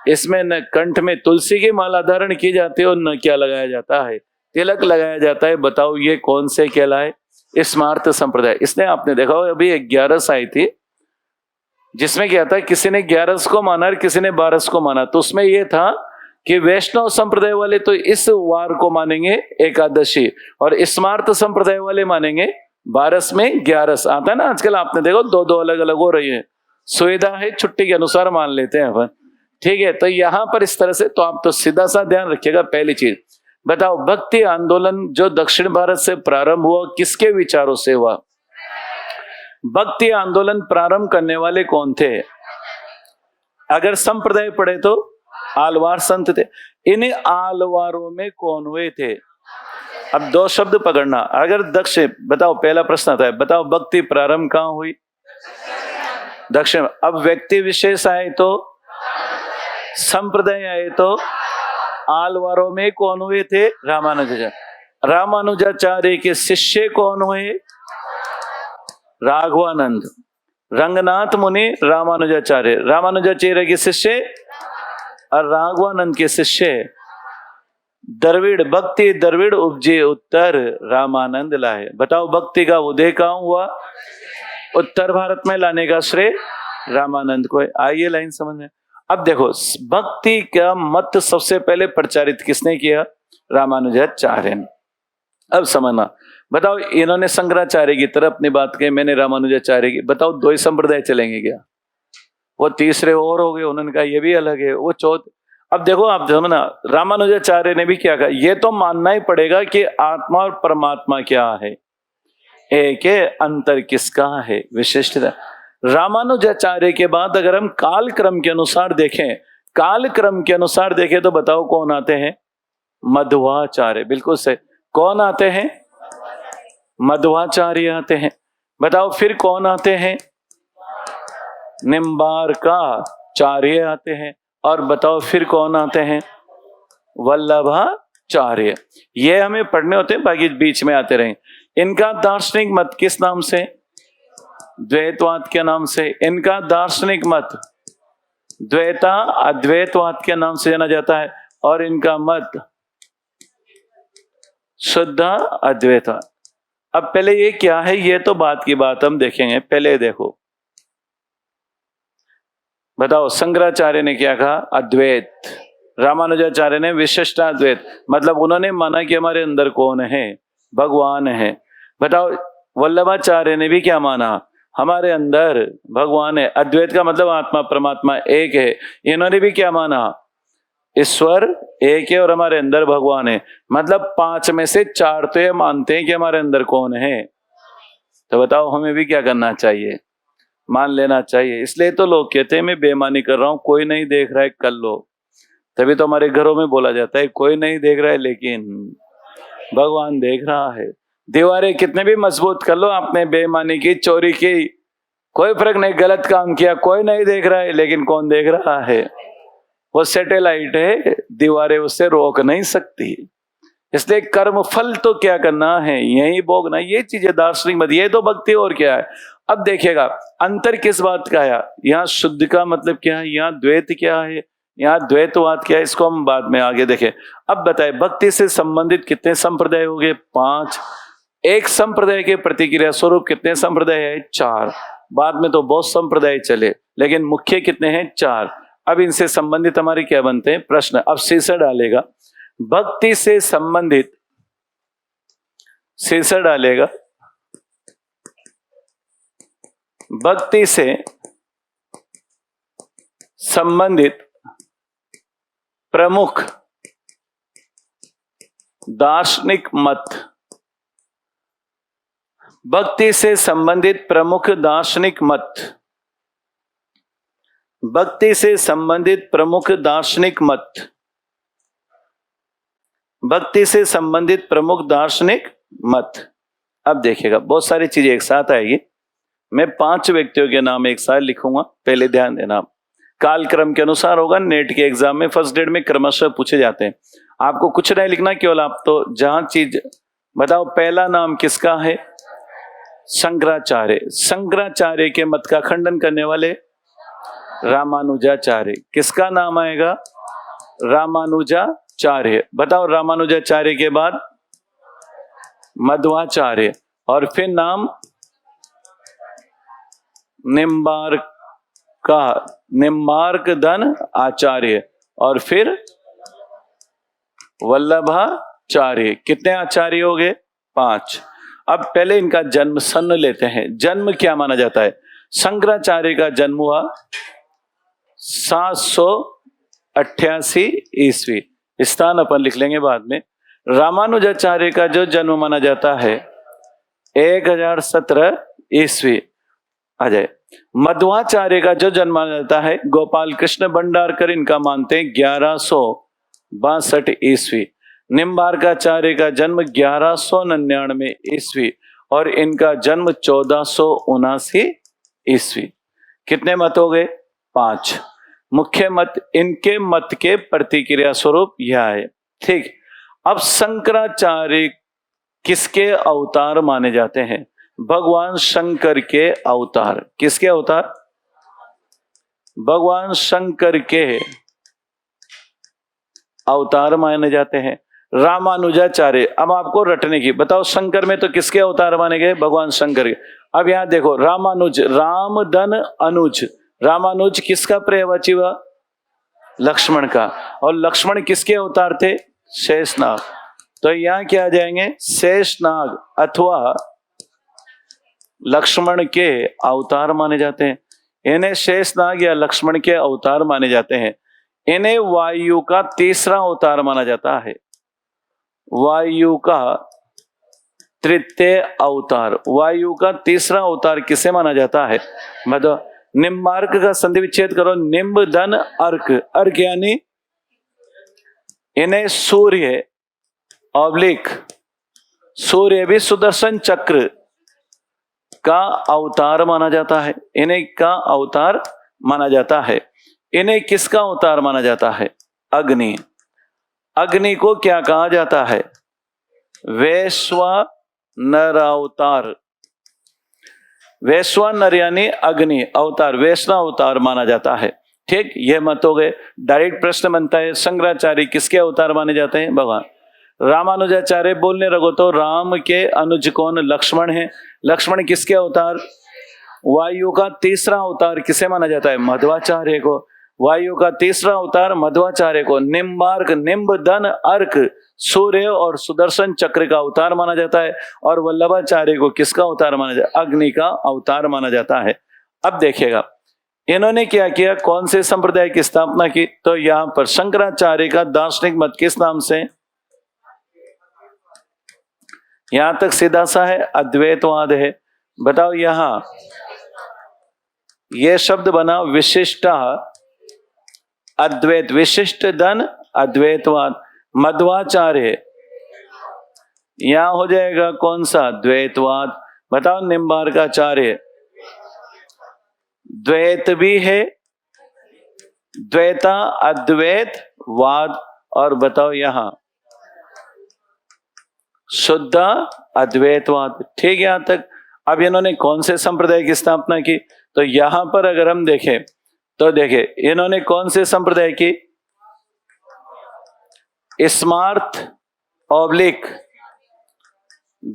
इसमें न कंठ में तुलसी की माला धारण की जाती है और न क्या लगाया जाता है? तिलक लगाया जाता है। बताओ ये कौन से कहलाए? स्मार्त संप्रदाय। इसने आपने देखा हो अभी 11 आई थी, जिसमें क्या था, किसी ने 11 को माना और किसी ने 12 को माना। तो उसमें यह था कि वैष्णव संप्रदाय वाले तो इस वार को मानेंगे एकादशी, और स्मार्त संप्रदाय वाले मानेंगे 12 में 11 आता है ना। आजकल आपने देखो 2 अलग अलग हो रही है, सुविधा है, छुट्टी के अनुसार मान लेते हैं अपन। ठीक है, तो यहां पर इस तरह से, तो आप तो सीधा सा ध्यान रखिएगा। पहली चीज बताओ, भक्ति आंदोलन जो दक्षिण भारत से प्रारंभ हुआ, किसके विचारों से हुआ? भक्ति आंदोलन प्रारंभ करने वाले कौन थे? अगर संप्रदाय पढ़े तो आलवार संत थे। इन आलवारों में कौन हुए थे? अब 2 शब्द पकड़ना। अगर दक्षिण, बताओ पहला प्रश्न आता है, बताओ भक्ति प्रारंभ कहां हुई? दक्षिण। अब व्यक्ति विशेष आए तो, संप्रदाय आए तो, आलवारों में कौन हुए थे? रामानुजाचार्य। रामानुजाचार्य के शिष्य कौन हुए? राघवानंद। रंगनाथ मुनि रामानुजाचार्य, रामानुजाचार्य के शिष्य, और राघवानंद के शिष्य द्रविड़। भक्ति द्रविड़ उपजे उत्तर रामानंद लाए। बताओ भक्ति का उदय कहां हुआ? उत्तर भारत में लाने का श्रेय रामानंद को है। आइए लाइन समझ में। अब देखो, भक्ति का मत सबसे पहले प्रचारित किसने किया? रामानुजाचार्य ने। अब समझना, बताओ इन्होंने शंकराचार्य की तरफ अपनी बात कही, मैंने रामानुजाचार्य की। बताओ 2 ही संप्रदाय चलेंगे क्या? वो तीसरे और हो गए, उन्होंने कहा ये भी अलग है, वो चौथ। अब देखो आप समझना, रामानुजाचार्य ने भी क्या कहा, ये तो मानना ही पड़ेगा कि आत्मा और परमात्मा क्या है, एक है, अंतर किसका है, विशिष्टता। रामानुजाचार्य के बाद अगर हम काल क्रम के अनुसार देखें, काल क्रम के अनुसार देखें तो बताओ कौन आते हैं? मध्वाचार्य। बिल्कुल सही। कौन आते हैं? मध्वाचार्य आते हैं। बताओ फिर कौन आते हैं? निम्बार्काचार्य आते हैं। और बताओ फिर कौन आते हैं? वल्लभाचार्य। ये हमें पढ़ने होते हैं, बाकी बीच में आते रहे। इनका दार्शनिक मत किस नाम से? द्वैतवाद के नाम से। इनका दार्शनिक मत द्वैता अद्वैतवाद के नाम से जाना जाता है, और इनका मत शुद्ध अद्वैतवाद। अब पहले ये क्या है, ये तो बात की बात हम देखेंगे। पहले देखो, बताओ शंकराचार्य ने क्या कहा? अद्वैत। रामानुजाचार्य ने विशिष्टाद्वैत, मतलब उन्होंने माना कि हमारे अंदर कौन है? भगवान है। बताओ वल्लभाचार्य ने भी क्या माना? हमारे अंदर भगवान है। अद्वैत का मतलब आत्मा परमात्मा एक है। इन्होंने भी क्या माना, ईश्वर एक है और हमारे अंदर भगवान है। मतलब 5 में से 4 तो ये मानते हैं कि हमारे अंदर कौन है। तो बताओ हमें भी क्या करना चाहिए, मान लेना चाहिए। इसलिए तो लोग कहते हैं मैं बेईमानी कर रहा हूं, कोई नहीं देख रहा है, कर लो। तभी तो हमारे घरों में बोला जाता है कोई नहीं देख रहा है लेकिन भगवान देख रहा है। दीवारें कितने भी मजबूत कर लो, आपने बेईमानी की, चोरी की, कोई फर्क नहीं, गलत काम किया, कोई नहीं देख रहा है लेकिन कौन देख रहा है? वो सैटेलाइट है, दीवारें उससे रोक नहीं सकती। इसलिए कर्म फल तो क्या करना है, यही भोगना। ये चीजें दार्शनिक मत, ये तो भक्ति और क्या है। अब देखिएगा अंतर किस बात का है। यहाँ शुद्ध का मतलब क्या है, यहाँ द्वैत क्या है, यहाँ द्वैतवाद क्या है, इसको हम बाद में आगे देखें। अब बताए भक्ति से संबंधित कितने संप्रदाय हो गए? 5। एक संप्रदाय के प्रतिक्रिया स्वरूप कितने संप्रदाय है? 4। बाद में तो बहुत संप्रदाय चले, लेकिन मुख्य कितने हैं? 4। अब इनसे संबंधित हमारे क्या बनते हैं प्रश्न। अब शीर्षक डालेगा भक्ति से संबंधित, शीर्षक डालेगा भक्ति से संबंधित प्रमुख दार्शनिक मत। भक्ति से संबंधित प्रमुख दार्शनिक मत। भक्ति से संबंधित प्रमुख दार्शनिक मत। भक्ति से संबंधित प्रमुख दार्शनिक मत। अब देखिएगा बहुत सारी चीजें एक साथ आएगी। मैं 5 व्यक्तियों के नाम एक साथ लिखूंगा, पहले ध्यान देना। कालक्रम के अनुसार होगा। नेट के एग्जाम में फर्स्ट ग्रेड में क्रमशः पूछे जाते हैं। आपको कुछ नहीं लिखना, केवल आप तो जहां चीज बताओ। पहला नाम किसका है? शंकराचार्य। शंकराचार्य के मत का खंडन करने वाले रामानुजाचार्य। किसका नाम आएगा? रामानुजाचार्य। बताओ रामानुजाचार्य के बाद मध्वाचार्य, और फिर नाम निम्बार्कधन आचार्य, और फिर वल्लभाचार्य। कितने आचार्य हो गए? 5। अब पहले इनका जन्म सन लेते हैं। जन्म क्या माना जाता है? शंकराचार्य का जन्म हुआ 788 ईस्वी। स्थान अपन लिख लेंगे बाद में। रामानुजाचार्य का जो जन्म माना जाता है 1017 ईस्वी आ जाए। मध्वाचार्य का जो जन्म माना जाता है गोपाल कृष्ण भंडारकर, इनका मानते हैं 1162 ईस्वी। निम्बार्काचार्य का जन्म 1199 ईस्वी और इनका जन्म 1479 ईस्वी। कितने मत हो गए? 5। मुख्य मत, इनके मत के प्रतिक्रिया स्वरूप यह है। ठीक। अब शंकराचार्य किसके अवतार माने जाते हैं? भगवान शंकर के अवतार। किसके अवतार? भगवान शंकर के अवतार माने जाते हैं। रामानुजाचार्य, अब आपको रटने की, बताओ शंकर में तो किसके अवतार माने गए? भगवान शंकर के। अब यहां देखो रामानुज, राम धन अनुज। रामानुज किसका पर्यायवाची हुआ? लक्ष्मण का। और लक्ष्मण किसके अवतार थे? शेषनाग। तो यहां क्या आ जाएंगे? शेषनाग अथवा लक्ष्मण के अवतार माने जाते हैं। इन्हें शेषनाग या लक्ष्मण के अवतार माने जाते हैं। इन्हें वायु का तीसरा अवतार माना जाता है। वायु का तृतीय अवतार। वायु का तीसरा अवतार किसे माना जाता है? मतलब निम्बार्क का संधि विच्छेद करो। निम्ब धन अर्क। अर्क यानी इन्हें सूर्य ऑब्लिक, सूर्य भी सुदर्शन चक्र का अवतार माना जाता है। इन्हें का अवतार माना जाता है। इन्हें किसका अवतार माना जाता है? अग्नि। अग्नि को क्या कहा जाता है? वैश्वानर अवतार। वैश्वानर यानी अग्नि अवतार, वैष्णव अवतार माना जाता है। ठीक, ये मत हो गए। डायरेक्ट प्रश्न बनता है शंकराचार्य किसके अवतार माने जाते हैं? भगवान। रामानुजाचार्य बोलने लगो तो राम के अनुज कौन? लक्ष्मण है। लक्ष्मण किसके अवतार? वायु का तीसरा अवतार किसे माना जाता है? मध्वाचार्य को। वायु का तीसरा अवतार मध्वाचार्य को निम्बार्क, निम्ब, धन, अर्क, सूर्य और सुदर्शन चक्र का अवतार माना जाता है। और वल्लभाचार्य को किसका अवतार माना जाता है? अग्नि का अवतार माना जाता है। अब देखिएगा इन्होंने क्या किया, कौन से संप्रदाय की स्थापना की? तो यहां पर शंकराचार्य का दार्शनिक मत किस नाम से? यहां तक सीधा सा है, अद्वैतवाद है। बताओ यहां यह शब्द बना विशिष्ट अद्वैत, विशिष्ट धन अद्वैतवाद। मध्वाचार्य यहां हो जाएगा कौन सा? द्वैतवाद। बताओ निम्बार्काचार्य द्वैत भी है, द्वैता अद्वैतवाद। और बताओ यहां शुद्ध अद्वैतवाद। ठीक है यहां तक। अब इन्होंने कौन से संप्रदाय की स्थापना की? तो यहां पर अगर हम देखें तो देखिए इन्होंने कौन से संप्रदाय की? स्मार्थ ऑब्लिक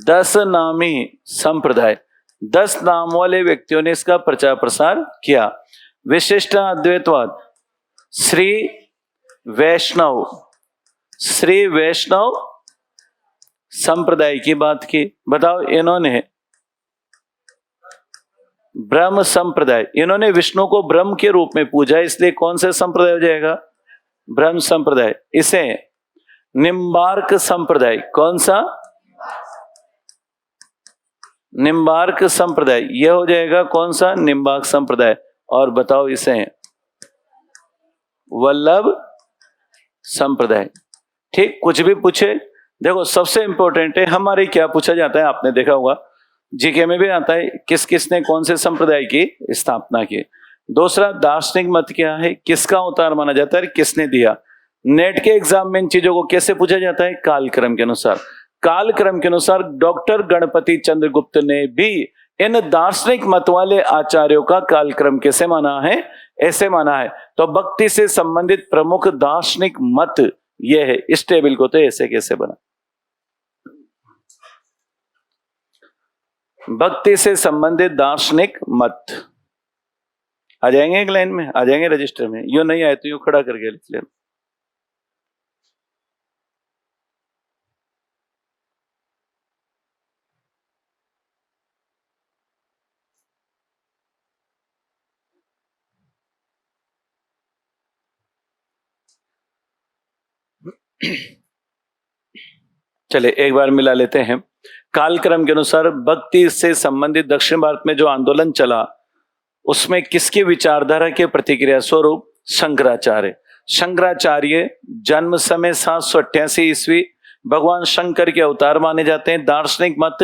10 नामी संप्रदाय, 10 नाम वाले व्यक्तियों ने इसका प्रचार प्रसार किया। विशिष्ट अद्वैतवाद श्री वैष्णव संप्रदाय की बात की। बताओ इन्होंने ब्रह्म संप्रदाय, इन्होंने विष्णु को ब्रह्म के रूप में पूजा, इसलिए कौन सा संप्रदाय हो जाएगा? ब्रह्म संप्रदाय। इसे निम्बार्क संप्रदाय, कौन सा? निम्बार्क संप्रदाय, यह हो जाएगा कौन सा? निम्बार्क संप्रदाय। और बताओ इसे वल्लभ संप्रदाय। ठीक, कुछ भी पूछे, देखो सबसे इंपॉर्टेंट है हमारे क्या पूछा जाता है, आपने देखा होगा जीके में भी आता है किस किसने कौन से संप्रदाय की स्थापना की। दूसरा दार्शनिक मत क्या है, किसका अवतार माना जाता है, किसने दिया। नेट के एग्जाम में इन चीजों को कैसे पूछा जाता है? कालक्रम के अनुसार। कालक्रम के अनुसार डॉक्टर गणपति चंद्रगुप्त ने भी इन दार्शनिक मत वाले आचार्यों का कालक्रम कैसे माना है? ऐसे माना है। तो भक्ति से संबंधित प्रमुख दार्शनिक मत यह है। इस टेबल को तो ऐसे कैसे बना? भक्ति से संबंधित दार्शनिक मत आ जाएंगे एक लाइन में, आ जाएंगे रजिस्टर में। यूं नहीं आए तो यूं खड़ा करके लिख लेना। चले एक बार मिला लेते हैं। कालक्रम के अनुसार भक्ति से संबंधित दक्षिण भारत में जो आंदोलन चला उसमें किसकी विचारधारा के प्रतिक्रिया स्वरूप? शंकराचार्य। शंकराचार्य जन्म समय 788 ईस्वी, भगवान शंकर के अवतार माने जाते हैं। दार्शनिक मत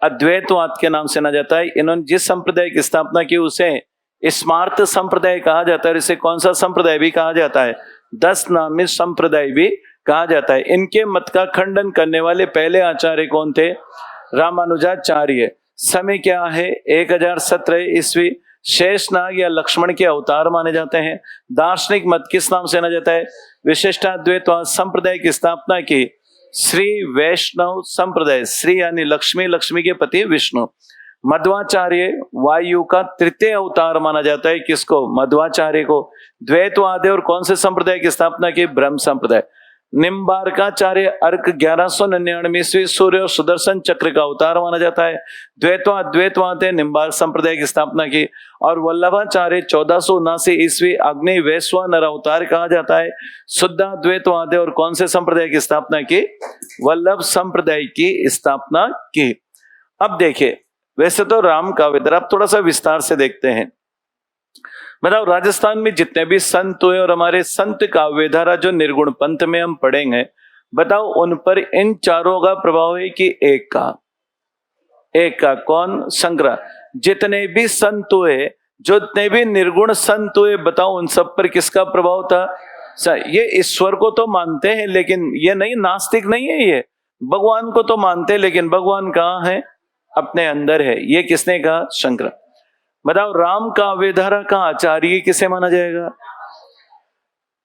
अद्वैतवाद के नाम से ना जाता है। इन्होंने जिस संप्रदाय की स्थापना की उसे स्मार्त संप्रदाय कहा जाता है। इसे कौन सा संप्रदाय भी कहा जाता है? 10 नामी संप्रदाय भी कहा जाता है। इनके मत का खंडन करने वाले पहले आचार्य कौन थे? रामानुजाचार्य। समय क्या है? 1017 ईस्वी। शेषनाग या लक्ष्मण के अवतार माने जाते हैं। दार्शनिक मत किस नाम से जाना जाता है? विशिष्टाद्वैतवाद संप्रदाय की स्थापना की श्री वैष्णव संप्रदाय। श्री यानी लक्ष्मी, लक्ष्मी के पति विष्णु। मध्वाचार्य वायु का तृतीय अवतार माना जाता है। किसको? मध्वाचार्य को। द्वैतवाद और कौन से संप्रदाय की स्थापना की? ब्रह्म संप्रदाय। निम्बार्काचार्य अर्क 1199 ईस्वी, सूर्य और सुदर्शन चक्र का अवतार माना जाता है। द्वैतवाद निम्बार्क संप्रदाय की स्थापना की। और वल्लभाचार्य 1479 ईस्वी, अग्नि वैश्वानर अवतार कहा जाता है। शुद्ध द्वैतवाद और कौन से संप्रदाय की स्थापना की? वल्लभ संप्रदाय की स्थापना की। अब देखिए वैसे तो राम काव्य, आप थोड़ा सा विस्तार से देखते हैं। बताओ राजस्थान में जितने भी संत हुए और हमारे संत काव्य धारा जो निर्गुण पंथ में हम पढ़ेंगे, बताओ उन पर इन चारों का प्रभाव है कि एक का कौन? शंकरा। जितने भी संत हुए, जितने भी निर्गुण संत हुए, बताओ उन सब पर किसका प्रभाव था? ये ईश्वर को तो मानते हैं लेकिन ये नहीं, नास्तिक नहीं है ये। भगवान को तो मानते हैं लेकिन भगवान कहाँ है? अपने अंदर है। ये किसने कहा? शंकर। बताओ राम काव्य धारा का आचार्य किसे माना जाएगा?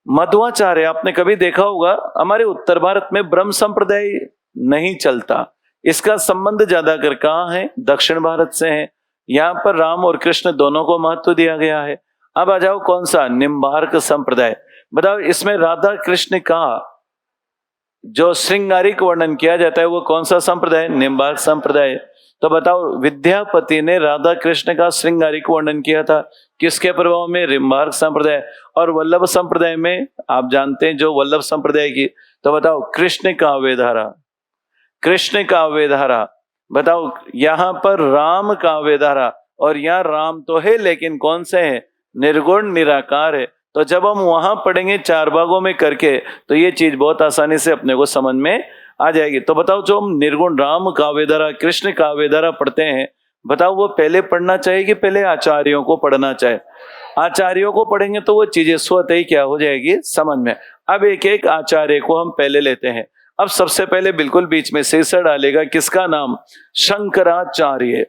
मध्वाचार्य। आपने कभी देखा होगा हमारे उत्तर भारत में ब्रह्म संप्रदाय नहीं चलता, इसका संबंध ज्यादातर कहाँ है? दक्षिण भारत से है। यहाँ पर राम और कृष्ण दोनों को महत्व दिया गया है। अब आ जाओ कौन सा, निम्बार्क संप्रदाय। बताओ इसमें राधा कृष्ण का जो श्रृंगारिक वर्णन किया जाता है वो कौन सा संप्रदाय, निम्बार्क संप्रदाय। तो बताओ विद्यापति ने राधा कृष्ण का श्रृंगारिक वर्णन किया था किसके प्रभाव में, निम्बार्क संप्रदाय। और वल्लभ संप्रदाय में आप जानते हैं जो वल्लभ संप्रदाय की, तो बताओ कृष्ण काव्य धारा, कृष्ण काव्य धारा। बताओ यहां पर राम काव्य धारा, और यहाँ राम तो है लेकिन कौन से है, निर्गुण निराकार है। तो जब हम वहां पढ़ेंगे 4 भागों में करके तो ये चीज बहुत आसानी से अपने को समझ में आ जाएगी। तो बताओ जो हम निर्गुण राम काव्यधारा कृष्ण काव्यधारा पढ़ते हैं, बताओ वो पहले पढ़ना चाहिए कि पहले आचार्यों को पढ़ना चाहिए। आचार्यों को पढ़ेंगे तो वो चीजें स्वतः ही क्या हो जाएगी समझ में। अब एक एक आचार्य को हम पहले लेते हैं। अब सबसे पहले बिल्कुल बीच में शीर्षक डालेगा किसका नाम, शंकराचार्य।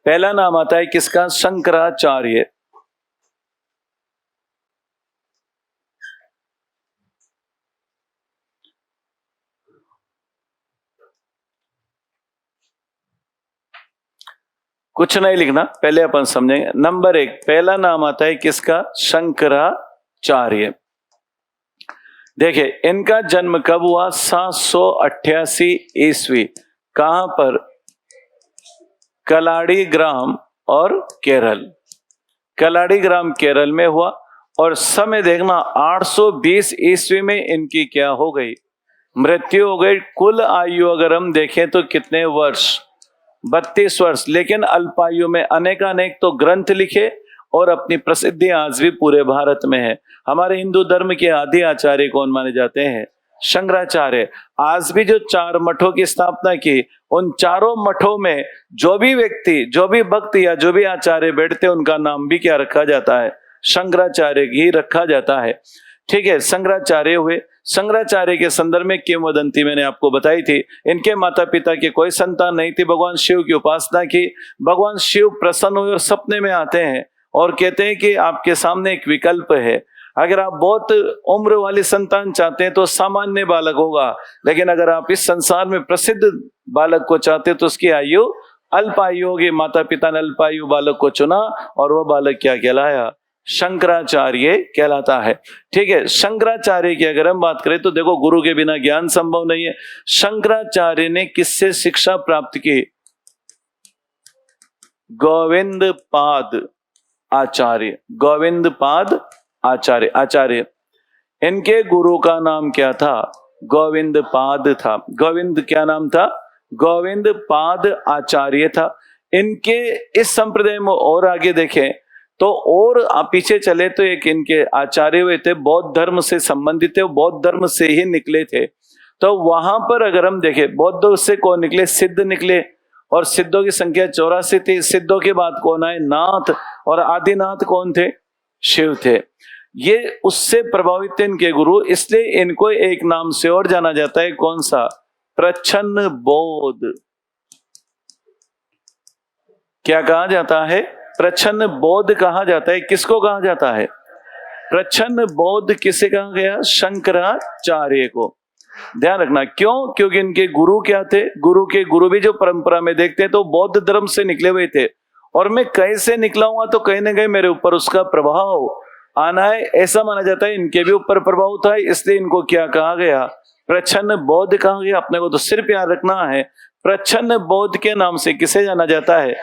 पहला नाम आता है किसका, शंकराचार्य। कुछ नहीं लिखना, पहले अपन समझेंगे। नंबर 1 पहला नाम आता है किसका, शंकराचार्य। देखिए इनका जन्म कब हुआ, 788 ईस्वी। कहां पर, कलाड़ी ग्राम और केरल, कलाड़ी ग्राम केरल में हुआ। और समय देखना 820 ईस्वी में इनकी क्या हो गई, मृत्यु हो गई। कुल आयु अगर हम देखें तो कितने वर्ष, 32 वर्ष। लेकिन अल्पायु में अनेकानेक तो ग्रंथ लिखे और अपनी प्रसिद्धि आज भी पूरे भारत में है। हमारे हिंदू धर्म के आदि आचार्य कौन माने जाते हैं, शंकराचार्य। आज भी जो 4 मठों की स्थापना की, उन चारों मठों में जो भी व्यक्ति, जो भी भक्त या जो भी आचार्य बैठते हैं उनका नाम भी क्या रखा जाता है, शंकराचार्य ही रखा जाता है। ठीक है, शंकराचार्य हुए। शंकराचार्य के संदर्भ में किंवदंती मैंने आपको बताई थी। इनके माता पिता के कोई संतान नहीं थी, भगवान शिव की उपासना की। भगवान शिव प्रसन्न हुए और सपने में आते हैं और कहते हैं कि आपके सामने एक विकल्प है। अगर आप बहुत उम्र वाली संतान चाहते हैं तो सामान्य बालक होगा, लेकिन अगर आप इस संसार में प्रसिद्ध बालक को चाहते हैं तो उसकी आयु अल्पायु होगी। माता पिता ने अल्पायु बालक को चुना और वह बालक क्या कहलाया, शंकराचार्य कहलाता है। ठीक है, शंकराचार्य की अगर हम बात करें तो देखो गुरु के बिना ज्ञान संभव नहीं है। शंकराचार्य ने किससे शिक्षा प्राप्त की, गोविंद पाद आचार्य, गोविंद पाद आचार्य। आचार्य इनके गुरु का नाम क्या था, गोविंद पाद था। गोविंद क्या नाम था, गोविंद पाद आचार्य था। इनके इस संप्रदाय में और आगे देखें तो और आप पीछे चले तो एक इनके आचार्य हुए थे, बौद्ध धर्म से संबंधित थे, बौद्ध धर्म से ही निकले थे। तो वहां पर अगर हम देखें बौद्धों से कौन निकले, सिद्ध निकले, और सिद्धों की संख्या 84 थी। सिद्धों के बाद कौन आए, नाथ, और आदिनाथ कौन थे, शिव थे। ये उससे प्रभावित थे इनके गुरु, इसलिए इनको एक नाम से और जाना जाता है, कौन सा, प्रच्छन्न बोध। क्या कहा जाता है, प्रच्छन्न बोध कहा जाता है। किसको कहा जाता है, प्रच्छन्न बोध किसे कहा गया, शंकराचार्य को। ध्यान रखना, क्यों, क्योंकि इनके गुरु क्या थे, गुरु के गुरु भी जो परंपरा में देखते हैं तो बौद्ध धर्म से निकले हुए थे। और मैं कहीं से निकला हुआ तो कहीं ना कहीं मेरे ऊपर उसका प्रभाव आना है, ऐसा माना जाता है। इनके भी ऊपर प्रभाव था, इसलिए इनको क्या कहा गया, प्रच्छन्न बोध कहा गया। अपने को तो सिर्फ याद रखना है, प्रच्छन्न बोध के नाम से किसे जाना जाता है,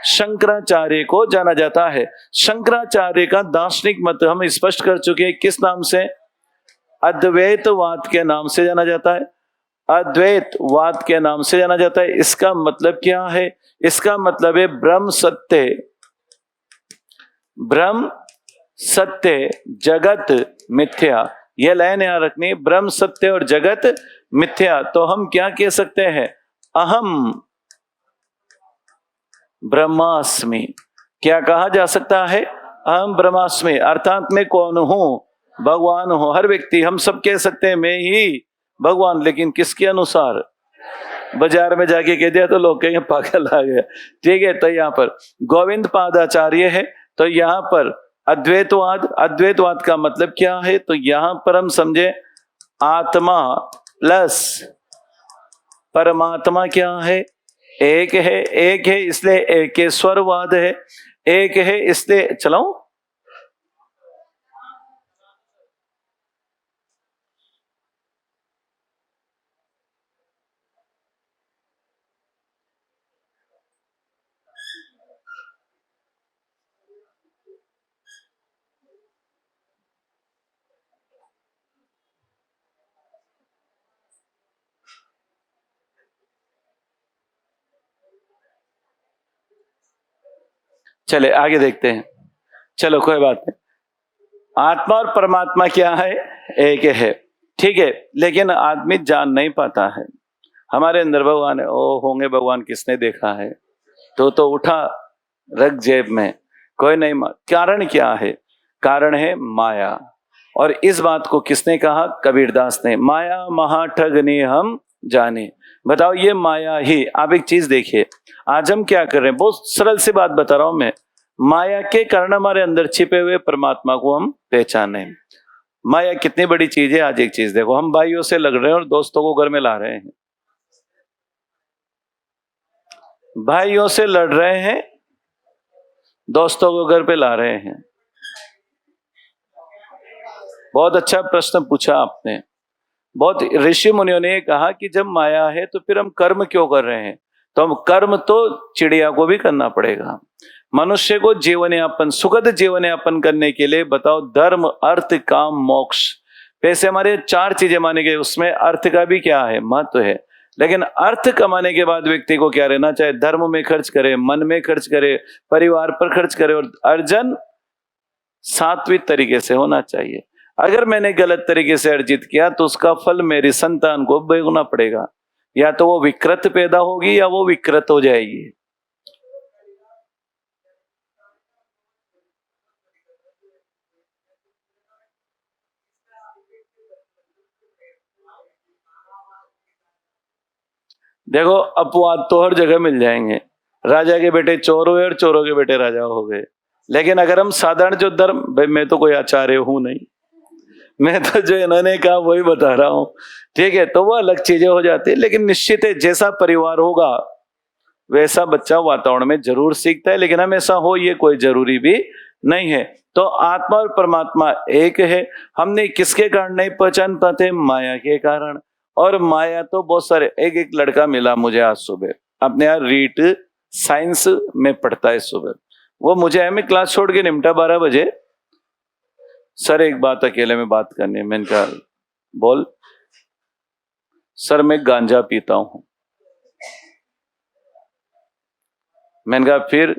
शंकराचार्य को जाना जाता है। शंकराचार्य का दार्शनिक मत हम स्पष्ट कर चुके हैं, किस नाम से, अद्वैतवाद के नाम से जाना जाता है। अद्वैतवाद के नाम से जाना जाता है। इसका मतलब क्या है, इसका मतलब है ब्रह्म सत्य, ब्रह्म सत्य जगत मिथ्या। यह लाइन याद रखनी, ब्रह्म सत्य और जगत मिथ्या। तो हम क्या कह सकते हैं, अहम ब्रह्मास्मि। क्या कहा जा सकता है, अहम ब्रह्मास्मि, अर्थात मैं कौन हूं, भगवान हूं। हर व्यक्ति, हम सब कह सकते हैं मैं ही भगवान, लेकिन किसके अनुसार, बाजार में जाके कह दिया तो लोग कहेंगे पागल आ गया। ठीक है, तो यहाँ पर गोविंद पादाचार्य है। तो यहाँ पर अद्वैतवाद, अद्वैतवाद का मतलब क्या है, तो यहाँ पर हम समझे आत्मा प्लस परमात्मा क्या है, एक है, एक है, इसलिए एकेश्वरवाद है। एक है इसलिए चलाऊं। चले आगे देखते हैं। चलो कोई बात नहीं। आत्मा और परमात्मा क्या है? एक है, ठीक है, लेकिन आदमी जान नहीं पाता है। हमारे अंदर भगवान है, ओ होंगे भगवान, किसने देखा है? तो उठा रख जेब में, कोई नहीं। कारण क्या है? कारण है माया। और इस बात को किसने कहा? कबीरदास ने। माया महा ठगनी हम जाने। बताओ, ये माया ही। आप एक चीज देखिए, आज हम क्या कर रहे हैं, बहुत सरल सी बात बता रहा हूं मैं। माया के कारण हमारे अंदर छिपे हुए परमात्मा को हम पहचाने। माया कितनी बड़ी चीज है। आज एक चीज देखो, हम भाइयों से लग रहे हैं और दोस्तों को घर में ला रहे हैं। भाइयों से लड़ रहे हैं, दोस्तों को घर पे ला रहे हैं। बहुत अच्छा प्रश्न पूछा आपने। बहुत ऋषि मुनियों ने कहा कि जब माया है तो फिर हम कर्म क्यों कर रहे हैं? तो हम कर्म तो चिड़िया को भी करना पड़ेगा। मनुष्य को जीवन यापन, सुखद जीवन यापन करने के लिए बताओ, धर्म अर्थ काम मोक्ष, पैसे हमारे 4 चीजें माने गए। उसमें अर्थ का भी क्या है? महत्व है। लेकिन अर्थ कमाने के बाद व्यक्ति को क्या रहना चाहिए? धर्म में खर्च करे, मन में खर्च करे, परिवार पर खर्च करे, और अर्जन सात्विक तरीके से होना चाहिए। अगर मैंने गलत तरीके से अर्जित किया तो उसका फल मेरी संतान को भोगना पड़ेगा। या तो वो विकृत पैदा होगी या वो विकृत हो जाएगी। देखो, अपवाद तो हर जगह मिल जाएंगे। राजा के बेटे चोर हुए और चोरों के बेटे राजा हो गए। लेकिन अगर हम साधारण जो धर्म, भाई मैं तो कोई आचार्य हूं नहीं, मैं तो जो इन्होंने कहा वही बता रहा हूं, ठीक है, तो वो अलग चीजें हो जाती है। लेकिन निश्चित है, जैसा परिवार होगा वैसा बच्चा वातावरण में जरूर सीखता है। लेकिन हमेशा हो ये कोई जरूरी भी नहीं है। तो आत्मा और परमात्मा एक है। हमने किसके कारण नहीं पहचान पाते? माया के कारण। और माया तो बहुत सारे, एक लड़का मिला मुझे आज सुबह, अपने यहाँ रीट साइंस में पढ़ता है सुबह। वो मुझे एमए क्लास छोड़ के निपटा 12 बजे। सर एक बात अकेले में बात करनी है। मैंने कहा बोल। सर मैं गांजा पीता हूं। मैंने कहा फिर?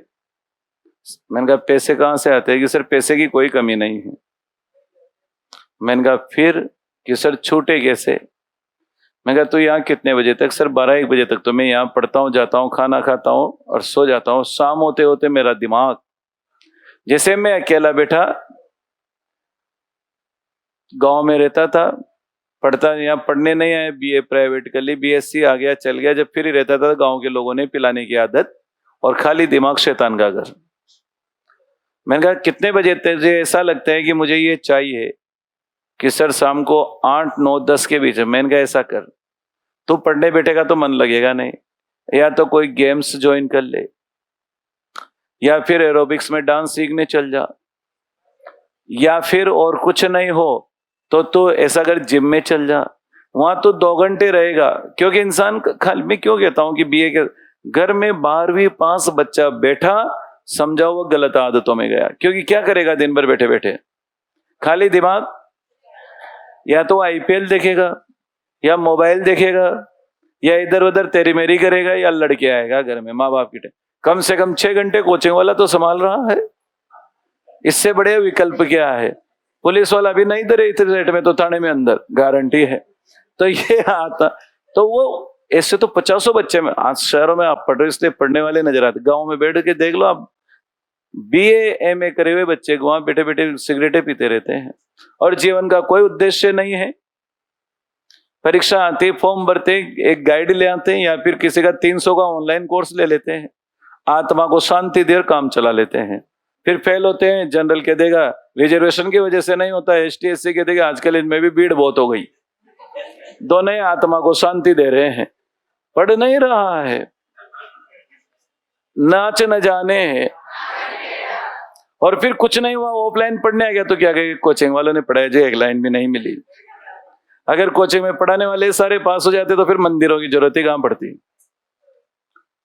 मैंने कहा पैसे कहां से आते हैं? कि सर पैसे की कोई कमी नहीं है। मैंने कहा फिर? कि सर छूटे कैसे? मैं कहा तो यहाँ कितने बजे तक? सर 12-1 बजे तक तो मैं यहाँ पढ़ता हूँ, जाता हूँ, खाना खाता हूँ और सो जाता हूँ। शाम होते होते मेरा दिमाग, जैसे मैं अकेला बैठा गांव में रहता था, पढ़ता, यहाँ पढ़ने नहीं आया, बीए प्राइवेट कर ली, बीएससी आ गया, चल गया। जब फिर ही रहता था गांव के लोगों ने पिलाने की आदत, और खाली दिमाग शैतान का घर। मैंने कहा कितने बजे तुझे ऐसा लगता है कि मुझे ये चाहिए? कि सर शाम को 8, 9, 10 के बीच में। मैंने कहा ऐसा कर, तू पढ़ने बैठेगा तो मन लगेगा नहीं, या तो कोई गेम्स ज्वाइन कर ले, या फिर एरोबिक्स में डांस सीखने चल जा, या फिर और कुछ नहीं हो तो तू ऐसा कर जिम में चल जा। वहां तो 2 घंटे रहेगा। क्योंकि इंसान खाली, मैं क्यों कहता हूं कि बीए के घर में 12वीं पास बच्चा बैठा, समझाओ वो गलत आदतों में गया। क्योंकि क्या करेगा दिन भर बैठे बैठे? खाली दिमाग, या तो आईपीएल देखेगा, या मोबाइल देखेगा, या इधर उधर तेरी मेरी करेगा, या लड़के आएगा घर में माँ बाप की। कम से कम 6 घंटे कोचिंग वाला तो संभाल रहा है। इससे बड़े विकल्प क्या है? पुलिस वाला भी नहीं दे रहे इतने रेट में, तो थाने में अंदर गारंटी है। तो ये आता, तो वो ऐसे तो 50 बच्चे में, आज शहरों में आप पढ़ रहे हो इसलिए पढ़ने वाले नजर आते, गाँव में बैठ के देख लो आप, बीए एमए करे हुए बच्चे वहां बैठे बैठे सिगरेटें पीते रहते हैं, और जीवन का कोई उद्देश्य नहीं है। परीक्षा आती, फॉर्म भरते, एक गाइड ले आते हैं, या फिर किसी का 300 का ऑनलाइन कोर्स ले लेते हैं, आत्मा को शांति देर काम चला लेते हैं, फिर फेल होते हैं। जनरल के देगा रिजर्वेशन की वजह से नहीं होता है, एसटी/एससी के देगा आजकल इनमें भी भीड़ बहुत हो गई। दोनों ही आत्मा को शांति दे रहे हैं, पढ़ नहीं रहा है, नाच न जाने और फिर कुछ नहीं हुआ, ऑफलाइन पढ़ने आ गया तो क्या कहेगा, कोचिंग वालों ने पढ़ाया जो एक लाइन भी नहीं मिली। अगर कोचिंग में पढ़ाने वाले सारे पास हो जाते तो फिर मंदिरों की जरूरत ही कहां पड़ती।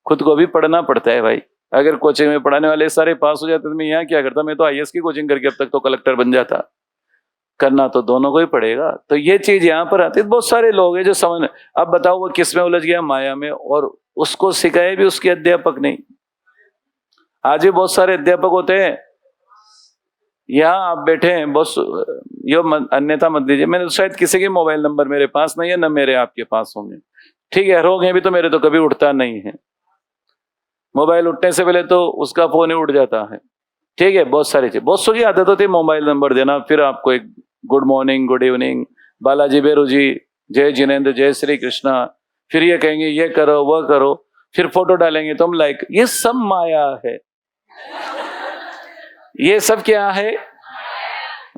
खुद को भी पढ़ना पड़ता है भाई। अगर कोचिंग में पढ़ाने वाले सारे पास हो जाते तो मैं यहाँ क्या करता, मैं तो आईएएस की कोचिंग करके अब तक तो कलेक्टर बन जाता। करना तो दोनों को ही पड़ेगा। तो ये चीज यहाँ पर आती है। बहुत सारे लोग हैं जो समझ, अब बताओ वो किस में उलझ गया, माया में, और उसको सिखाए भी उसके अध्यापक नहीं। आज भी बहुत सारे अध्यापक होते हैं, यहाँ आप बैठे हैं, बस यो अन्यथा मत दीजिए, मैंने शायद किसी के मोबाइल नंबर मेरे पास नहीं है, न मेरे आपके पास होंगे, ठीक है, रोग है भी तो मेरे तो कभी उठता नहीं है, मोबाइल उठने से पहले तो उसका फोन ही उठ जाता है, ठीक है। बहुत सारी चीज, बहुत सी आदत होती है मोबाइल नंबर देना, फिर आपको एक good morning, good evening, Balaji Beru ji, जय जिनेन्द्र, जय श्री कृष्णा, फिर ये कहेंगे ये करो वो करो, फिर फोटो डालेंगे तो हम लाइक, ये सब माया है। ये सब क्या है?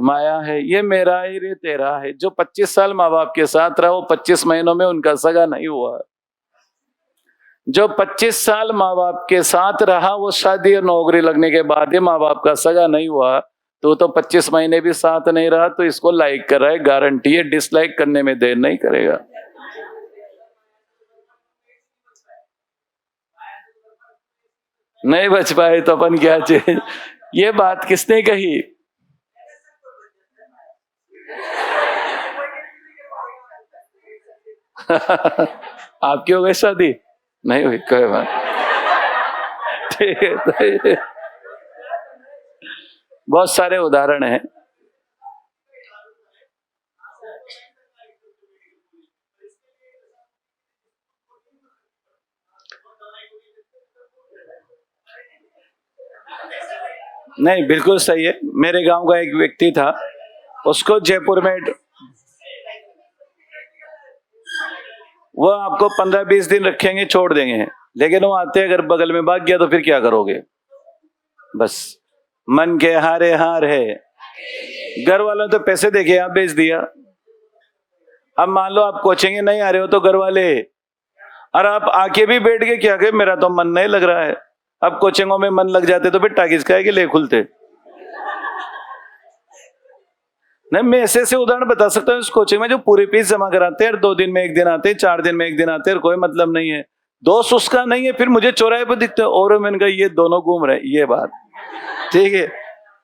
माया है। ये मेरा है, ये तेरा है। जो 25 साल माँ बाप के साथ रहा वो 25 महीनों में उनका सगा नहीं हुआ। जो 25 साल माँ बाप के साथ रहा वो शादी और नौकरी लगने के बाद ही माँ बाप का सगा नहीं हुआ, तो 25 महीने भी साथ नहीं रहा, तो इसको लाइक कर रहा है, गारंटी है डिसलाइक करने में देर नहीं करेगा। नहीं बच पाए तो अपन क्या चाहिए। ये बात किसने कही? आपकी हो गई शादी? नहीं हुई, कोई बात। ठीक है, बहुत सारे उदाहरण हैं। नहीं, बिल्कुल सही है। मेरे गांव का एक व्यक्ति था, उसको जयपुर में, वो आपको 15-20 दिन रखेंगे, छोड़ देंगे, लेकिन वो आते अगर बगल में भाग गया तो फिर क्या करोगे? बस मन के हारे हार है। घर वालों तो पैसे देके आप बेच दिया। अब मान लो आप कोचिंग नहीं आ रहे हो तो घर वाले, और आप आके भी बैठ के क्या कहे, मेरा तो मन नहीं लग रहा है। अब कोचिंगों में मन लग जाते तो फिर टाकिस का है कि ले खुलते। नहीं, मैं ऐसे ऐसे उदाहरण बता सकता हूँ। इस कोचिंग में जो पूरी फीस जमा कराते हैं, 2 दिन में 1 दिन आते हैं, 4 दिन में 1 दिन आते हैं, कोई मतलब नहीं है, दोस्त उसका नहीं है, फिर मुझे चौराहे पर दिखते हैं, और मैंने कहा ये दोनों घूम रहे, ये बात ठीक है।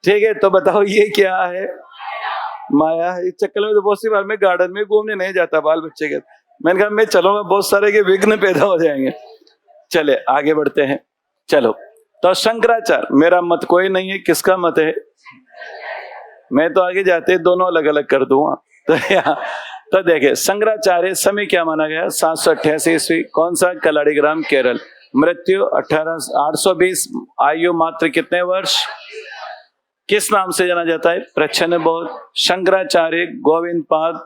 ठीक है, तो बताओ ये क्या है? माया है। इस चक्कर में तो बहुत सी बार मैं गार्डन में घूमने नहीं जाता बाल बच्चे के, मैंने कहा मैं चलूंगा, बहुत सारे के विघ्न पैदा हो जाएंगे। चले आगे बढ़ते हैं। चलो, तो शंकराचार्य, मेरा मत कोई नहीं है, किसका मत है? मैं तो आगे जाते दोनों अलग अलग कर दूंगा। तो देखे, शंकराचार्य समय क्या माना गया? 788 ईस्वी। कौन सा? कलाड़ीग्राम, केरल। मृत्यु 820। आयु मात्र कितने वर्ष? किस नाम से जाना जाता है? प्रच्छन्न बौद्ध। शंकराचार्य गोविंद पाद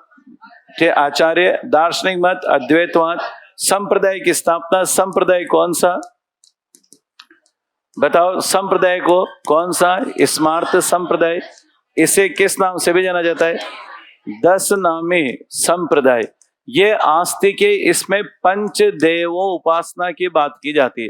के आचार्य। दार्शनिक मत अद्वैतवाद। संप्रदाय की स्थापना। संप्रदाय कौन सा? बताओ संप्रदाय को कौन सा? स्मार्त संप्रदाय। इसे किस नाम से भी जाना जाता है? 10 नामी संप्रदाय। ये आस्तिक है, इसमें पंचदेवों उपासना की बात की जाती है।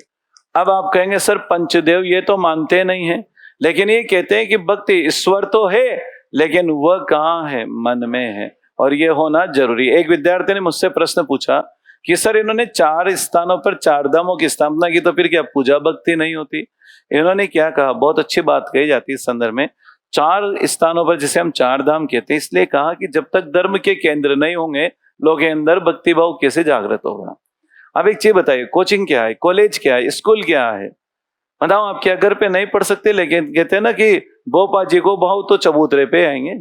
अब आप कहेंगे सर पंचदेव ये तो मानते नहीं है, लेकिन ये कहते हैं कि भक्ति ईश्वर तो है, लेकिन वह कहाँ है? मन में है, और ये होना जरूरी। एक विद्यार्थी ने मुझसे प्रश्न पूछा कि सर इन्होंने 4 स्थानों पर 4 धामों की स्थापना की, तो फिर क्या पूजा भक्ति नहीं होती? इन्होंने क्या कहा, बहुत अच्छी बात कही जाती है इस संदर्भ में। 4 स्थानों पर जिसे हम 4 धाम कहते हैं, इसलिए कहा कि जब तक धर्म के केंद्र नहीं होंगे, लोगों के अंदर भक्ति भाव कैसे जागृत होगा? अब एक चीज बताइए, कोचिंग क्या है, कॉलेज क्या है, स्कूल क्या है? बताओ, आप क्या घर पे नहीं पढ़ सकते? लेकिन कहते हैं ना कि भोपा जी को भाव तो चबूतरे पे आएंगे।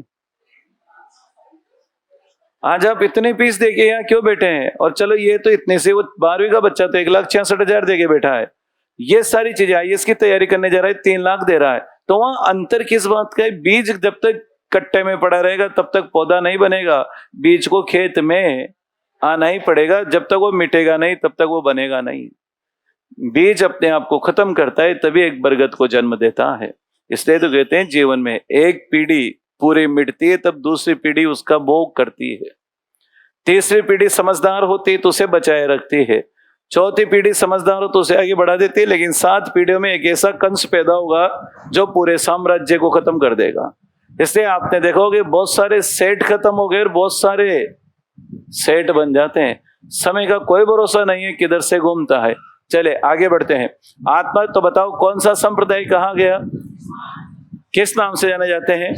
आज आप इतनी फीस देके यहाँ क्यों बैठे हैं? और चलो ये तो इतने से, वो 12वीं का बच्चा तो 1,66,000 देके बैठा है। ये सारी चीजें, आईएएस की तैयारी करने जा रहा है, 3 लाख दे रहा है। तो वहां अंतर किस बात का है? बीज जब तक कट्टे में पड़ा रहेगा तब तक पौधा नहीं बनेगा। बीज को खेत में आना ही पड़ेगा, जब तक वो मिटेगा नहीं तब तक वो बनेगा नहीं। बीज अपने आप को खत्म करता है, तभी एक बरगद को जन्म देता है। इसलिए तो कहते हैं जीवन में एक पीढ़ी पूरी मिटती है, तब दूसरी पीढ़ी उसका भोग करती है। तीसरी पीढ़ी समझदार होती है तो उसे बचाए रखती है। चौथी पीढ़ी समझदार हो तो उसे आगे बढ़ा देती है, लेकिन 7 पीढ़ियों में एक ऐसा कंस पैदा होगा जो पूरे साम्राज्य को खत्म कर देगा। इसलिए आपने देखोगे बहुत सारे सेठ खत्म हो गए और बहुत सारे सेठ बन जाते हैं। समय का कोई भरोसा नहीं है किधर से घूमता है। चले आगे बढ़ते हैं। आत्मा तो बताओ कौन सा संप्रदाय कहा गया, किस नाम से जाने जाते हैं?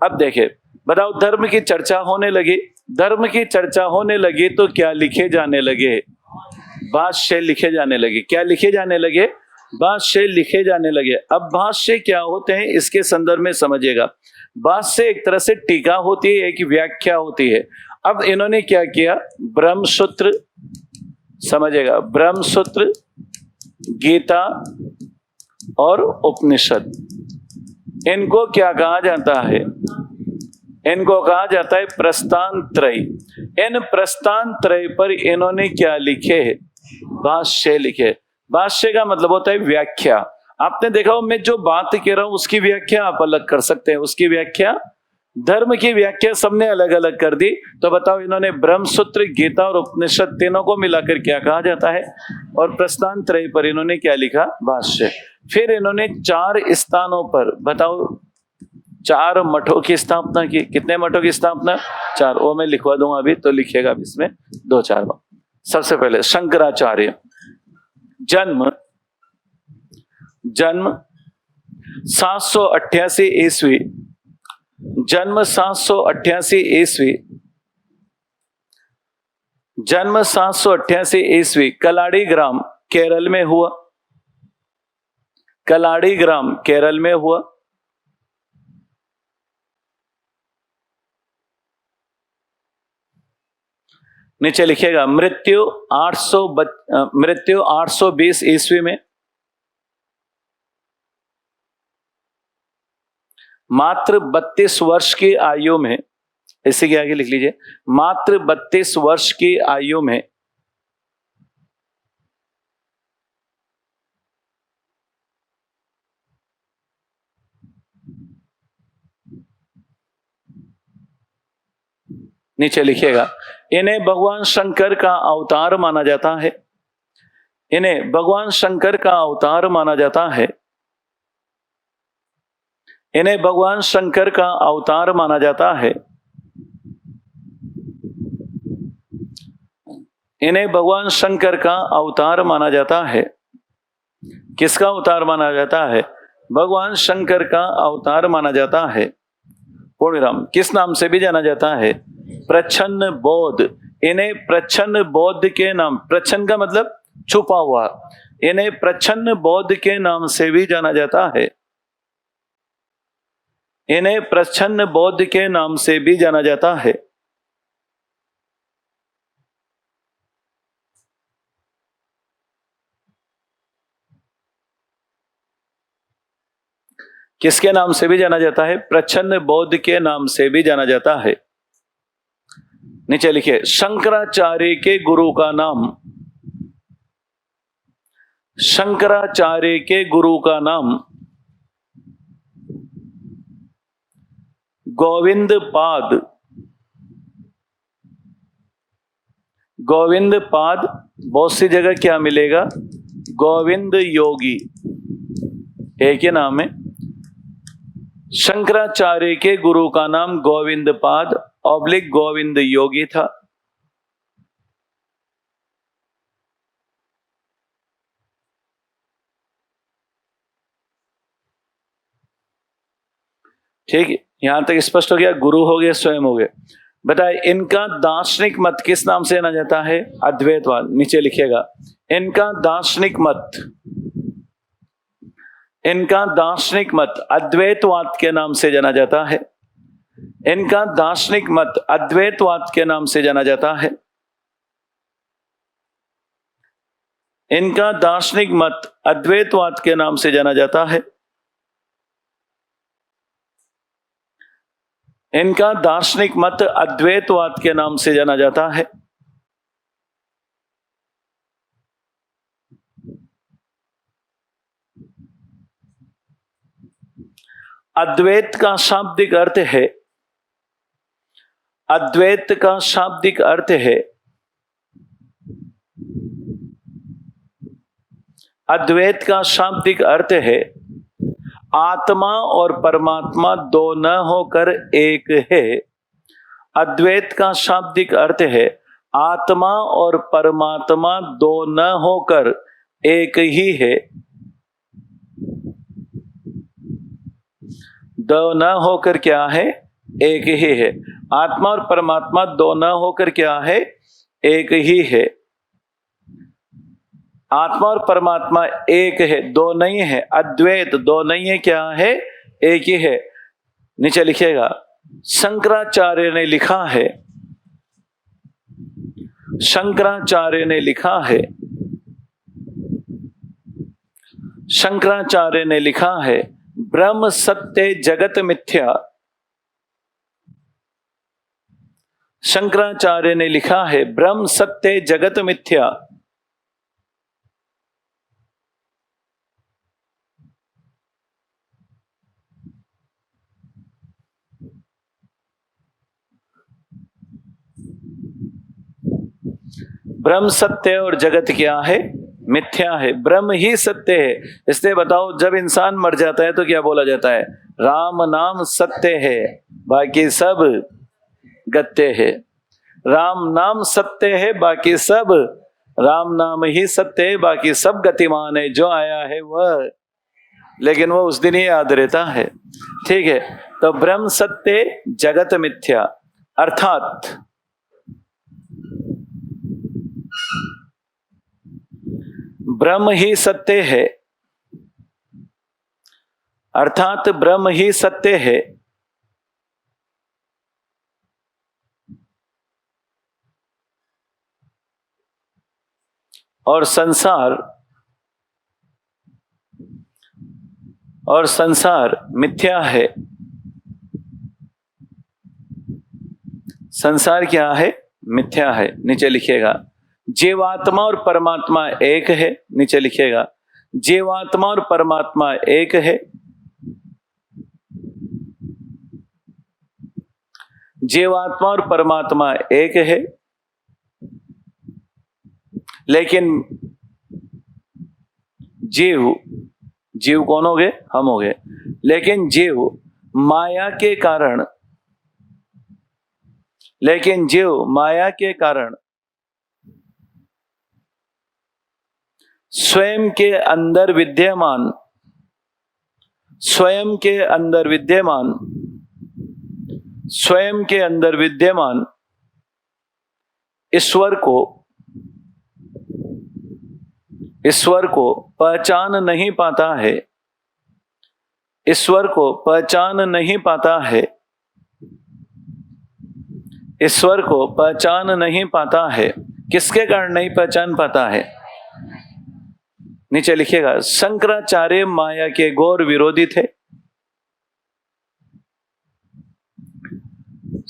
अब देखे बताओ, धर्म की चर्चा होने लगी। धर्म की चर्चा होने लगी तो क्या लिखे जाने लगे? भाष्य लिखे जाने लगे। क्या लिखे जाने लगे? भाष्य लिखे जाने लगे। अब भाष्य क्या होते हैं इसके संदर्भ में समझिएगा। भाष्य एक तरह से टीका होती है, एक व्याख्या होती है। अब इन्होंने क्या किया, ब्रह्मसूत्र, समझिएगा, ब्रह्मसूत्र, गीता और उपनिषद, इनको क्या कहा जाता है? इनको कहा जाता है प्रस्थान त्रय। इन प्रस्थान त्रय पर इन्होंने क्या लिखे? भाष्य लिखे। भाष्य का मतलब होता है व्याख्या। आपने देखा हो, मैं जो बात कह रहा हूं उसकी व्याख्या आप अलग कर सकते हैं। उसकी व्याख्या, धर्म की व्याख्या सबने अलग अलग कर दी। तो बताओ, इन्होंने ब्रह्मसूत्र, गीता और उपनिषद तीनों को मिलाकर क्या कहा जाता है? और प्रस्थान त्रय पर इन्होंने क्या लिखा? भाष्य। फिर इन्होंने 4 स्थानों पर, बताओ, 4 मठों की स्थापना की। कितने मठों की स्थापना? 4। वो मैं लिखवा दूंगा अभी, तो लिखेगा अब इसमें 2-4 बार। सबसे पहले शंकराचार्य, जन्म 788 ईस्वी, जन्म 788 ईस्वी, जन्म 788 ईस्वी, कलाड़ी ग्राम केरल में हुआ। कलाड़ी ग्राम केरल में हुआ। नीचे लिखिएगा मृत्यु 820 ईस्वी में। मात्र 32 वर्ष की आयु में, इसी के आगे लिख लीजिए, मात्र 32 वर्ष की आयु में नीचे लिखिएगा, इन्हें भगवान शंकर का अवतार माना जाता है। इन्हें भगवान शंकर का अवतार माना जाता है। इन्हें भगवान शंकर का अवतार माना जाता है। इन्हें भगवान शंकर का अवतार माना जाता है। किसका अवतार माना जाता है? भगवान शंकर का अवतार माना जाता है। पूर्णिराम किस नाम से भी जाना जाता है? प्रच्छन्न बोध। इन्हें प्रच्छन्न बोध के नाम, प्रच्छन्न का मतलब छुपा हुआ, इन्हें प्रच्छन्न बोध के नाम से भी जाना जाता है। इन्हें प्रच्छन्न बोध के नाम से भी जाना जाता है। किसके नाम से भी जाना जाता है? प्रच्छन्न बोध के नाम से भी जाना जाता है। नीचे लिखिए, शंकराचार्य के गुरु का नाम, शंकराचार्य के गुरु का नाम गोविंद पाद। गोविंद पाद, बहुत सी जगह क्या मिलेगा? गोविंद योगी, एक ही नाम है। शंकराचार्य के गुरु का नाम गोविंद पाद ऑब्लिक गोविंद योगी था। ठीक है, यहां तक स्पष्ट हो गया। गुरु हो गया, स्वयं हो गए। बताए, इनका दार्शनिक मत किस नाम से जाना जाता है? अद्वैतवाद। नीचे लिखिएगा, इनका दार्शनिक मत, इनका दार्शनिक मत अद्वैतवाद के नाम से जाना जाता है। इनका दार्शनिक मत अद्वैतवाद के नाम से जाना जाता है। इनका दार्शनिक मत अद्वैतवाद के नाम से जाना जाता है। इनका दार्शनिक मत अद्वैतवाद के नाम से जाना जाता है। अद्वैत का शाब्दिक अर्थ है, अद्वैत का शाब्दिक अर्थ है अद्वैत का शाब्दिक अर्थ है आत्मा और परमात्मा दो न होकर एक है। अद्वैत का शाब्दिक अर्थ है आत्मा और परमात्मा दो न होकर एक ही है। दो न होकर क्या है? एक ही है। आत्मा और परमात्मा दो न होकर क्या है? एक ही है। आत्मा और परमात्मा एक है, दो नहीं है। अद्वैत दो नहीं है, क्या है? एक ही है। नीचे लिखिएगा, शंकराचार्य ने लिखा है, शंकराचार्य ने लिखा है, शंकराचार्य ने लिखा है ब्रह्म सत्य जगत मिथ्या। शंकराचार्य ने लिखा है ब्रह्म सत्य जगत मिथ्या। ब्रह्म सत्य और जगत क्या है? मिथ्या है। ब्रह्म ही सत्य है। इसलिए बताओ, जब इंसान मर जाता है तो क्या बोला जाता है? राम नाम सत्य है, बाकी सब गत्य है। राम नाम सत्य है, बाकी सब, राम नाम ही सत्य है, बाकी सब गतिमान है। जो आया है वह, लेकिन वो उस दिन ही याद रहता है। ठीक है, तो ब्रह्म सत्य जगत मिथ्या, अर्थात ब्रह्म ही सत्य है, अर्थात ब्रह्म ही सत्य है। और संसार मिथ्या है। संसार क्या है? मिथ्या है। नीचे लिखिएगा, जीवात्मा और परमात्मा एक है। नीचे लिखिएगा, जीवात्मा और परमात्मा एक है। जीवात्मा और परमात्मा एक है, लेकिन जीव कौन हो गए? हम हो गए। लेकिन जीव माया के कारण, लेकिन जीव माया के कारण स्वयं के अंदर विद्यमान, स्वयं के अंदर विद्यमान, स्वयं के अंदर विद्यमान ईश्वर को पहचान नहीं पाता है। ईश्वर को पहचान नहीं पाता है। ईश्वर को पहचान नहीं पाता है। किसके कारण नहीं पहचान पाता है? नीचे लिखिएगा, शंकराचार्य माया के घोर विरोधी थे।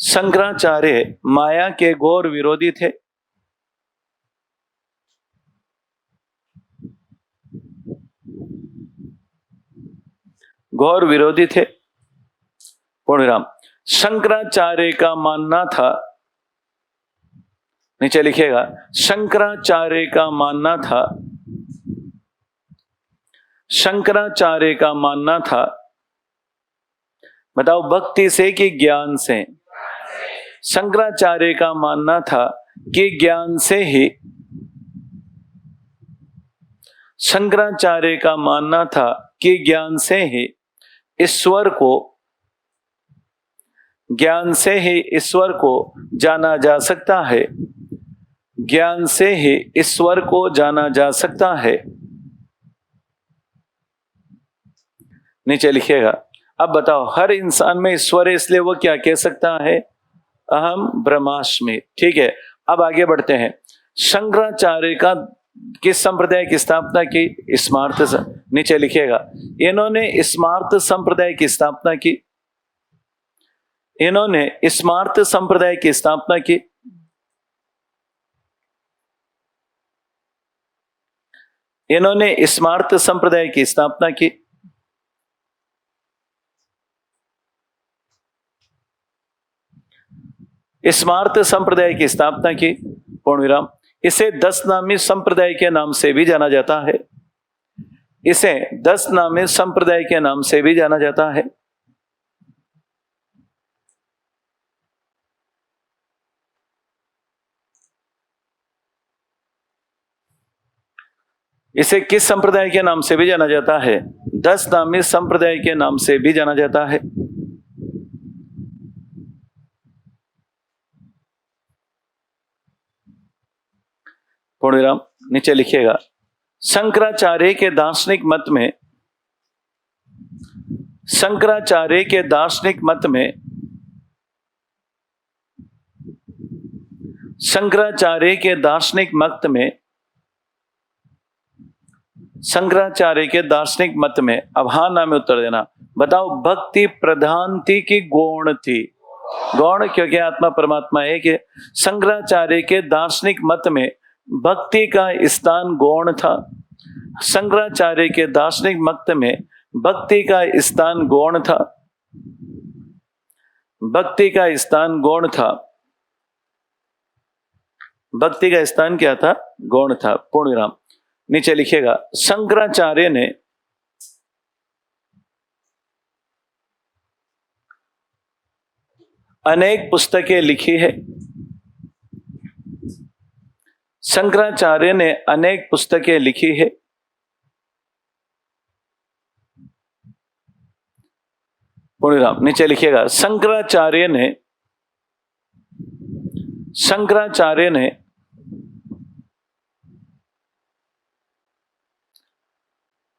शंकराचार्य माया के घोर विरोधी थे। घोर विरोधी थे। पूर्णविराम। शंकराचार्य का मानना था, नीचे लिखिएगा, शंकराचार्य का मानना था, शंकराचार्य का मानना था, बताओ भक्ति से कि ज्ञान से? शंकराचार्य का मानना था कि ज्ञान से ही, शंकराचार्य का मानना था कि ज्ञान से ही ईश्वर को, ज्ञान से ही ईश्वर को जाना जा सकता है। ज्ञान से ही ईश्वर को जाना जा सकता है। नीचे लिखिएगा, अब बताओ, हर इंसान में ईश्वर है, इसलिए वो क्या कह सकता है? अहम ब्रह्मास्मि। ठीक है, अब आगे बढ़ते हैं। शंकराचार्य का किस संप्रदाय की स्थापना की? स्मार्त। नीचे लिखिएगा, इन्होंने स्मार्त संप्रदाय की स्थापना की। इन्होंने स्मार्त संप्रदाय की स्थापना की। इन्होंने स्मार्त संप्रदाय की स्थापना की। स्मार्त संप्रदाय की स्थापना की। पूर्णविराम। इसे 10 नामी संप्रदाय के नाम से भी जाना जाता है। इसे 10 नामी संप्रदाय के नाम से भी जाना जाता है। इसे किस संप्रदाय के नाम से भी जाना जाता है? 10 नामी संप्रदाय के नाम से भी जाना जाता है। पूर्णविराम, नीचे लिखिएगा, शंकराचार्य के दार्शनिक मत में, शंकराचार्य के दार्शनिक मत में, शंकराचार्य के दार्शनिक मत में, शंकराचार्य के दार्शनिक मत में, अब हाँ ना में उत्तर देना। बताओ, भक्ति प्रधान थी कि गौण थी? गौण, क्योंकि आत्मा परमात्मा एक है। शंकराचार्य के दार्शनिक मत में भक्ति का स्थान गौण था। शंकराचार्य के दार्शनिक मत में भक्ति का स्थान गौण था। भक्ति का स्थान गौण था। भक्ति का स्थान क्या था? गौण था। पूर्णविराम, नीचे लिखिएगा, शंकराचार्य ने अनेक पुस्तकें लिखी है। शंकराचार्य ने अनेक पुस्तकें लिखी है। पूर्णविराम, नीचे लिखिएगा, शंकराचार्य ने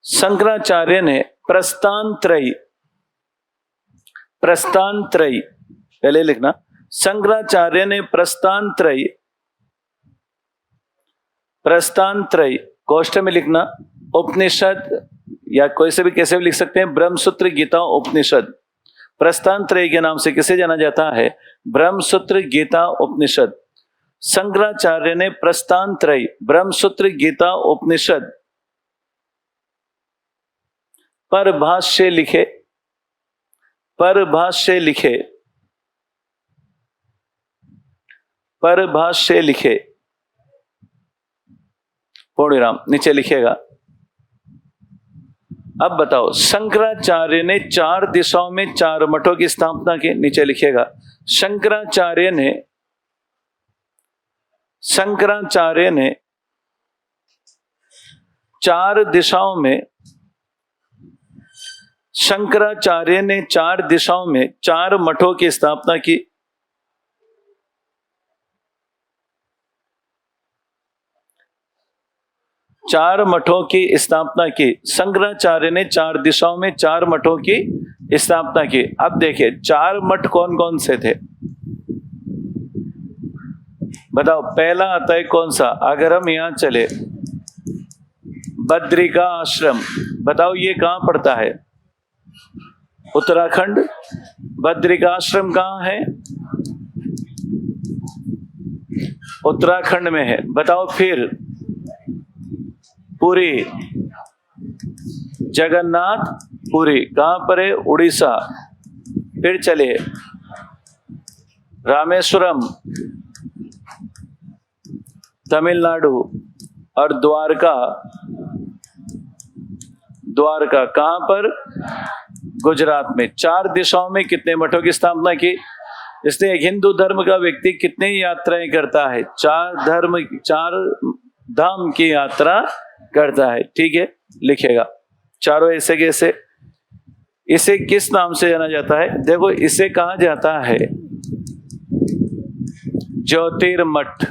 शंकराचार्य ने प्रस्थानत्रयी, प्रस्थानत्रयी पहले लिखना, शंकराचार्य ने प्रस्थानत्रयी, प्रस्थानत्रयी कोष्ठ में लिखना, उपनिषद या कोई से भी कैसे भी लिख सकते हैं, ब्रह्मसूत्र, गीता, उपनिषद। प्रस्थानत्रयी के नाम से किसे जाना जाता है? ब्रह्मसूत्र, गीता, उपनिषद। शंकराचार्य ने प्रस्थानत्रयी, ब्रह्मसूत्र, गीता, उपनिषद पर भाष्य लिखे, पर भाष्य लिखे, पर भाष्य लिखे। पूर्णविराम, नीचे लिखिएगा, अब बताओ, शंकराचार्य ने 4 दिशाओं में 4 मठों की स्थापना की। नीचे लिखिएगा, शंकराचार्य ने 4 दिशाओं में, शंकराचार्य ने 4 दिशाओं में 4 मठों की स्थापना की। चार मठों की स्थापना की। शंकराचार्य ने 4 दिशाओं में 4 मठों की स्थापना की। अब देखिए, 4 मठ कौन कौन से थे? बताओ, पहला आता है कौन सा? अगर हम यहां चले, बद्रिका आश्रम, बताओ ये कहां पड़ता है? उत्तराखंड। बद्रिका आश्रम कहां है? उत्तराखंड में है। बताओ फिर, पुरी, जगन्नाथ पुरी कहां पर है? उड़ीसा। फिर चले, रामेश्वरम तमिलनाडु, और द्वारका, द्वारका कहां पर? गुजरात में। 4 दिशाओं में कितने मठों की स्थापना की? इसलिए एक हिंदू धर्म का व्यक्ति कितनी यात्राएं करता है? 4 धाम की यात्रा करता है। ठीक है, लिखेगा, चारों ऐसे कैसे? इसे किस नाम से जाना जाता है? देखो, इसे कहा जाता है ज्योतिर्मठ।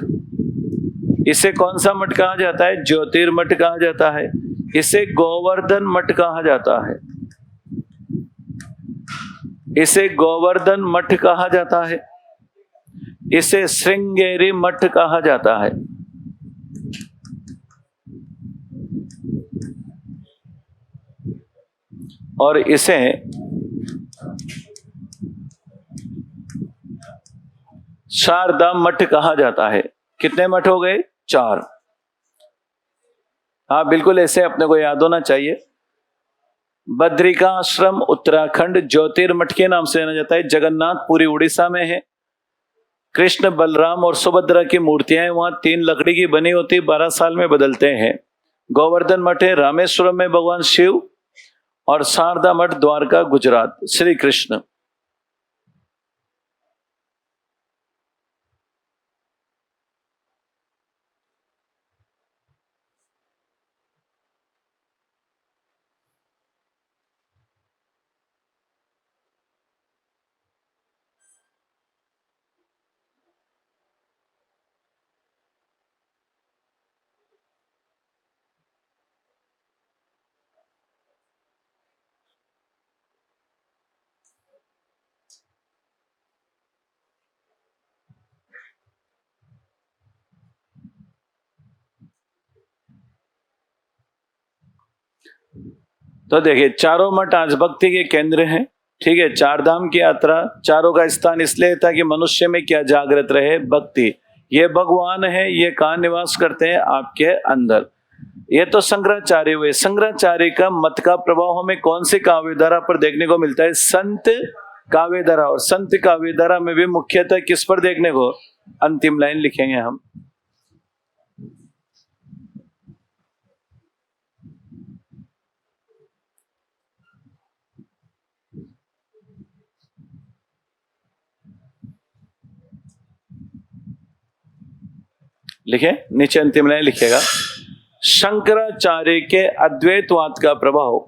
इसे कौन सा मठ कहा जाता है? ज्योतिर्मठ कहा जाता है। इसे गोवर्धन मठ कहा जाता है। इसे गोवर्धन मठ कहा जाता है। इसे श्रृंगेरी मठ कहा जाता है। और इसे शारदा मठ कहा जाता है। कितने मठ हो गए? 4। हाँ, बिल्कुल ऐसे अपने को याद होना चाहिए। बद्रिका आश्रम उत्तराखंड ज्योतिर्मठ के नाम से जाना जाता है। जगन्नाथ पुरी उड़ीसा में है। कृष्ण, बलराम और सुभद्रा की मूर्तियां वहां 3 लकड़ी की बनी होती, 12 साल में बदलते हैं। गोवर्धन मठ है रामेश्वरम में भगवान शिव, और शारदा मठ द्वारका गुजरात श्री कृष्ण। तो देखिए चारों मठ आज भक्ति के केंद्र हैं, ठीक है। चार धाम की यात्रा, चारों का स्थान इसलिए था कि मनुष्य में क्या जागृत रहे, भक्ति। ये भगवान है, ये कहाँ निवास करते हैं, आपके अंदर। ये तो शंकराचार्य हुए। शंकराचार्य का मत का प्रभाव हमें कौन से काव्यधारा पर देखने को मिलता है, संत काव्यधारा। और संत काव्यधारा में भी मुख्यतः किस पर देखने को, अंतिम लाइन लिखेंगे हम। लिखे, नीचे अंतिम लाइन लिखेगा, शंकराचार्य के अद्वैतवाद का प्रभाव,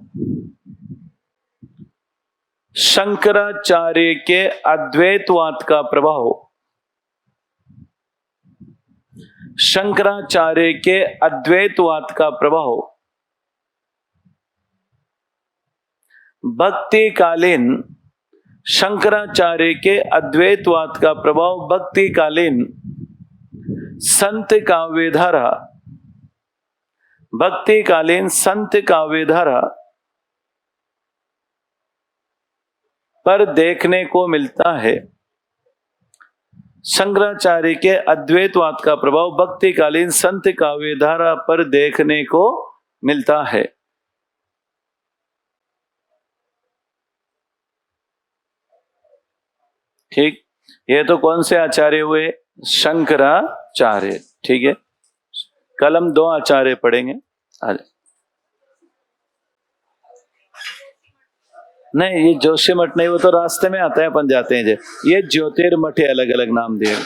शंकराचार्य के अद्वैतवाद का प्रभाव, शंकराचार्य के अद्वैतवाद का प्रभाव भक्तिकालीन, शंकराचार्य के अद्वैतवाद का प्रभाव भक्तिकालीन संत काव्यधारा, भक्तिकालीन संत काव्यधारा पर देखने को मिलता है। शंकराचार्य के अद्वैतवाद का प्रभाव भक्तिकालीन संत काव्यधारा पर देखने को मिलता है। ठीक, ये तो कौन से आचार्य हुए, शंकराचार्य, ठीक है। कल हम 2 आचार्य पढ़ेंगे आज। नहीं, ये जोशी मठ नहीं, वो तो रास्ते में आता है, अपन जाते हैं। ये ज्योतिर्मठ है, अलग अलग नाम दिए।